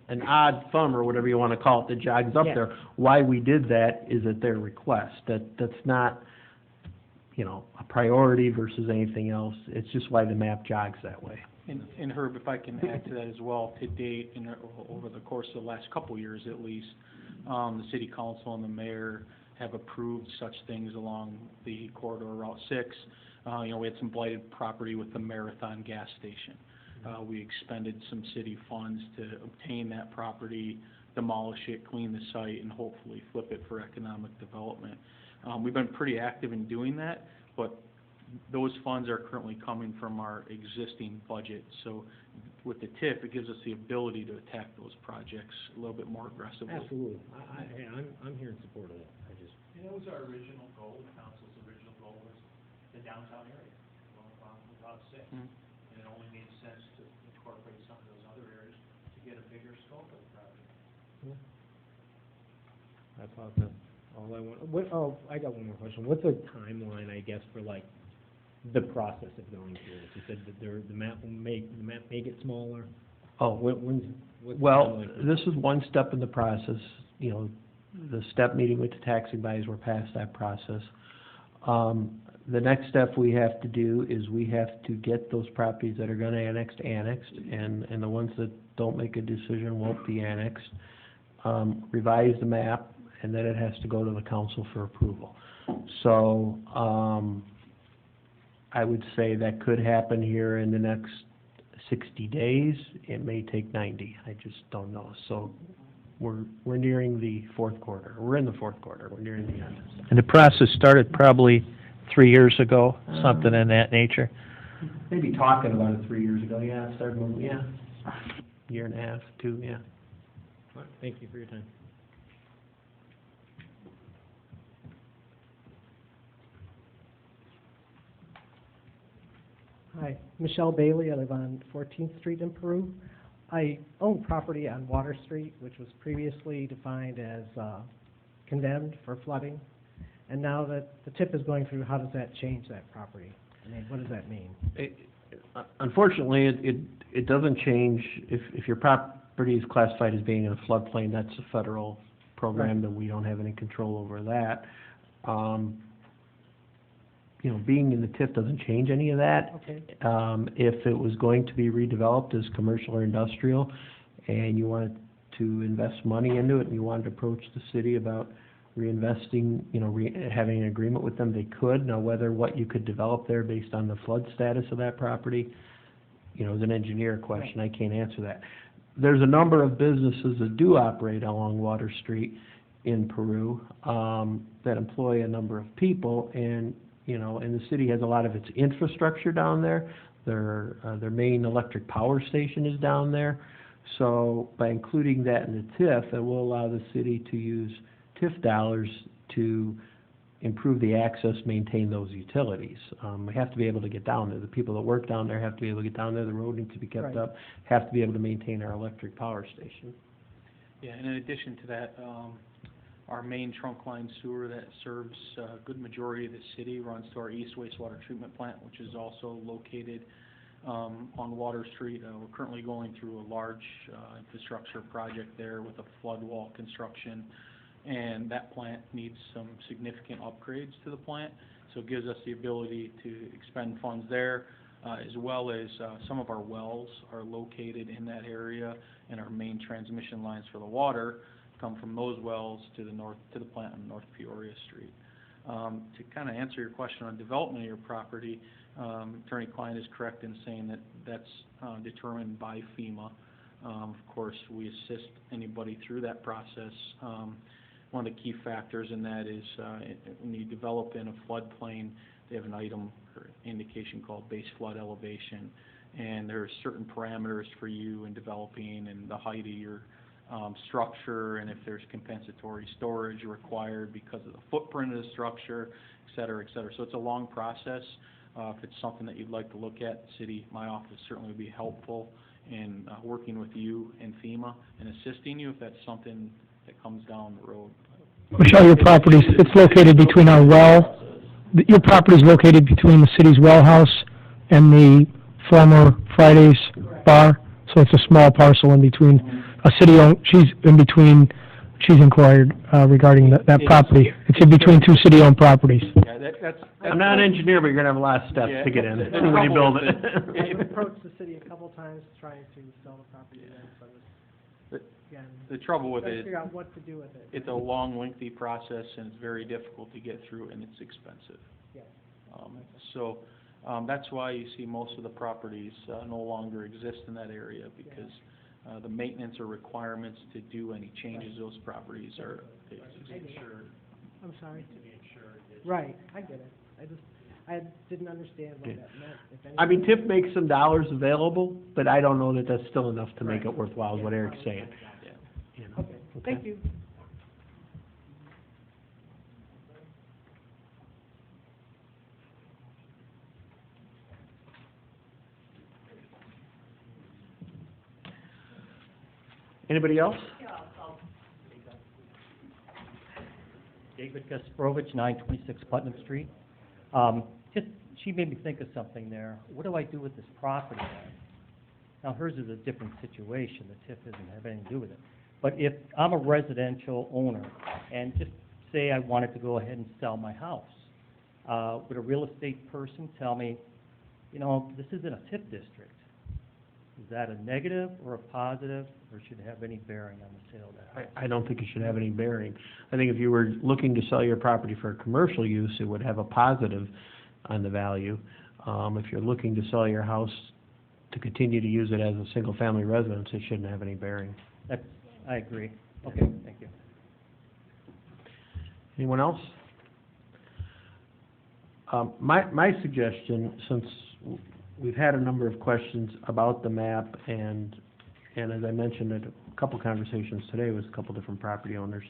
an odd thumb, or whatever you want to call it, that jogs up Yeah. there. Why we did that is at their request. That's not, a priority versus anything else. It's just why the map jogs that way. And Herb, if I can add to that as well, to date, over the course of the last couple of years at least, the city council and the mayor have approved such things along the corridor Route 6. We had some blighted property with the Marathon gas station. We expended some city funds to obtain that property, demolish it, clean the site, and hopefully flip it for economic development. We've been pretty active in doing that, but those funds are currently coming from our existing budget. So with the TIF, it gives us the ability to attack those projects a little bit more aggressively. Absolutely. I'm here in support of it. And that was our original goal, the council's original goal was the downtown area, along Route 6. Mhm. And it only made sense to incorporate some of those other areas to get a bigger scope of the project. That's all I want. I got one more question. What's a timeline, I guess, for like the process of going through this? You said that the map may get smaller. Oh, What's the well, timeline? this is one step in the process. The step meeting with the taxing bodies, we're past that process. The next step we have to do is we have to get those properties that are gonna annexed, and the ones that don't make a decision won't be annexed. Revise the map, and then it has to go to the council for approval. So, I would say that could happen here in the next 60 days. It may take 90, I just don't know. So, we're nearing the fourth quarter. We're in the fourth quarter. We're nearing the end. And the process started probably 3 years ago, something in that nature. Maybe talking about it 3 years ago, yeah, it started moving, yeah. Year and a half, 2, yeah. All right, thank you for your time. Hi, Michelle Bailey. I live on 14th Street in Peru. I own property on Water Street, which was previously defined as condemned for flooding. And now that the TIF is going through, how does that change that property? I mean, what does that mean? Unfortunately, it doesn't change. If your property is classified as being in a floodplain, that's a federal program, that we don't have any control over that. Being in the TIF doesn't change any of that. Okay. If it was going to be redeveloped as commercial or industrial, and you wanted to invest money into it, and you wanted to approach the city about reinvesting, having an agreement with them, they could. Now, what you could develop there based on the flood status of that property, is an engineer question. I can't answer that. There's a number of businesses that do operate along Water Street, in Peru, that employ a number of people, and, you know, and the city has a lot of its infrastructure down there. Their main electric power station is down there. So by including that in the TIF, it will allow the city to use TIF dollars to improve the access, maintain those utilities. We have to be able to get down there. The people that work down there have to be able to get down there. The road needs to be kept Right. up, have to be able to maintain our electric power station. Yeah, and in addition to that, our main trunk line sewer that serves a good majority of the city runs to our east wastewater treatment plant, which is also located on Water Street. We're currently going through a large infrastructure project there with a flood wall construction, and that plant needs some significant upgrades to the plant, so it gives us the ability to expend funds there, as well as some of our wells are located in that area, and our main transmission lines for the water come from those wells to the north, to the plant on North Peoria Street. To kind of answer your question on development of your property, Attorney Klein is correct in saying that that's determined by FEMA. Of course, we assist anybody through that process. One of the key factors in that is when you develop in a floodplain, they have an item or indication called base flood elevation, and there are certain parameters for you in developing and the height of your structure, and if there's compensatory storage required because of the footprint of the structure, et cetera, et cetera. So it's a long process. If it's something that you'd like to look at, my office certainly would be helpful in working with you and FEMA and assisting you if that's something that comes down the road. Michelle, your property, it's located between our well, your property's located between the city's well house and the former Fridays bar, so it's a small parcel in between, a city-owned, she's inquired regarding that property. It's in between two city-owned properties. Yeah, that's I'm not an engineer, but you're gonna have a lot of steps to get in the when you build trouble it. I've approached the city a couple times trying to sell the property to them, so it's, again, The trouble with trying to it is, figure out what to do with it. it's a long, lengthy process, and it's very difficult to get through, and it's expensive. Yeah. So, that's why you see most of the properties no longer exist in that area, because the maintenance or requirements to do any changes to those properties are insured. I'm sorry? To be insured. Right, I get it. I didn't understand what that meant, if anything. I mean, TIF makes some dollars available, but I don't know that that's still enough to make it worthwhile, is what Eric's saying. Yeah. You know? Okay, thank you. Anybody else? David Kasparovich, 926 Putnam Street. She made me think of something there. What do I do with this property then? Now, hers is a different situation. The TIF doesn't have anything to do with it. But if I'm a residential owner, and just say I wanted to go ahead and sell my house, would a real estate person tell me, you know, this isn't a TIF district? Is that a negative or a positive, or should it have any bearing on the sale of that house? I don't think it should have any bearing. I think if you were looking to sell your property for commercial use, it would have a positive on the value. If you're looking to sell your house to continue to use it as a single-family residence, it shouldn't have any bearing. I agree. Okay, thank you. Anyone else? My suggestion, since we've had a number of questions about the map, and as I mentioned at a couple conversations today with a couple different property owners,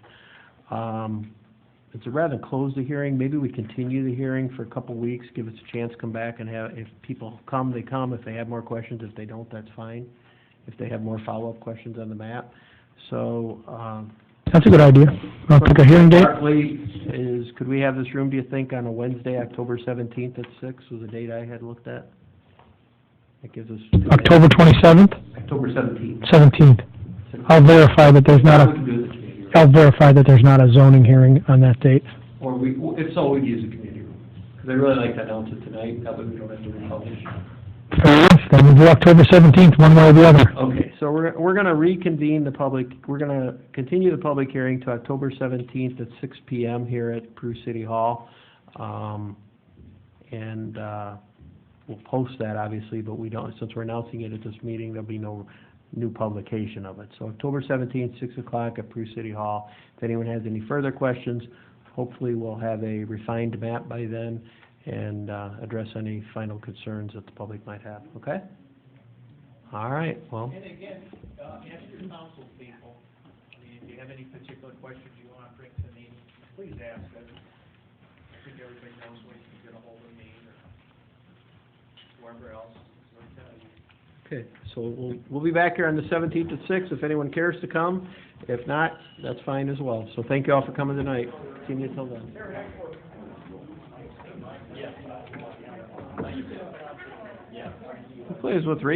it's rather than close the hearing, maybe we continue the hearing for a couple weeks, give us a chance to come back and have, if people come, they come. If they have more questions, if they don't, that's fine. If they have more follow-up questions on the map. So, That's a good idea. I'll pick a hearing date. Barclay, could we have this room, do you think, on a Wednesday, October 17th at 6, was the date I had looked at? That gives us... October 27th? October 17th. 17th. I'll verify that there's not We can do the community room. I'll verify that there's not a zoning hearing on that date. Or if so, we'd use a community room. Because I'd really like to announce it tonight, that way we don't have to republish. Fair enough, then we'll do October 17th, one way or the other. Okay, so we're gonna reconvene the public, we're gonna continue the public hearing to October 17th at 6 p.m. here at Peru City Hall. We'll post that, obviously, but we don't, since we're announcing it at this meeting, there'll be no new publication of it. So October 17th, 6 o'clock at Peru City Hall. If anyone has any further questions, hopefully we'll have a refined map by then and address any final concerns that the public might have, okay? All right, well, And again, ask your council people, I mean, if you have any particular questions you want to bring to me, please ask us. I think everybody knows where you can get a hold of me or whoever else, so tell you. okay, so we'll be back here on the 17th at 6 if anyone cares to come. If not, that's fine as well. So thank you all for coming tonight. See you until then. Who plays with race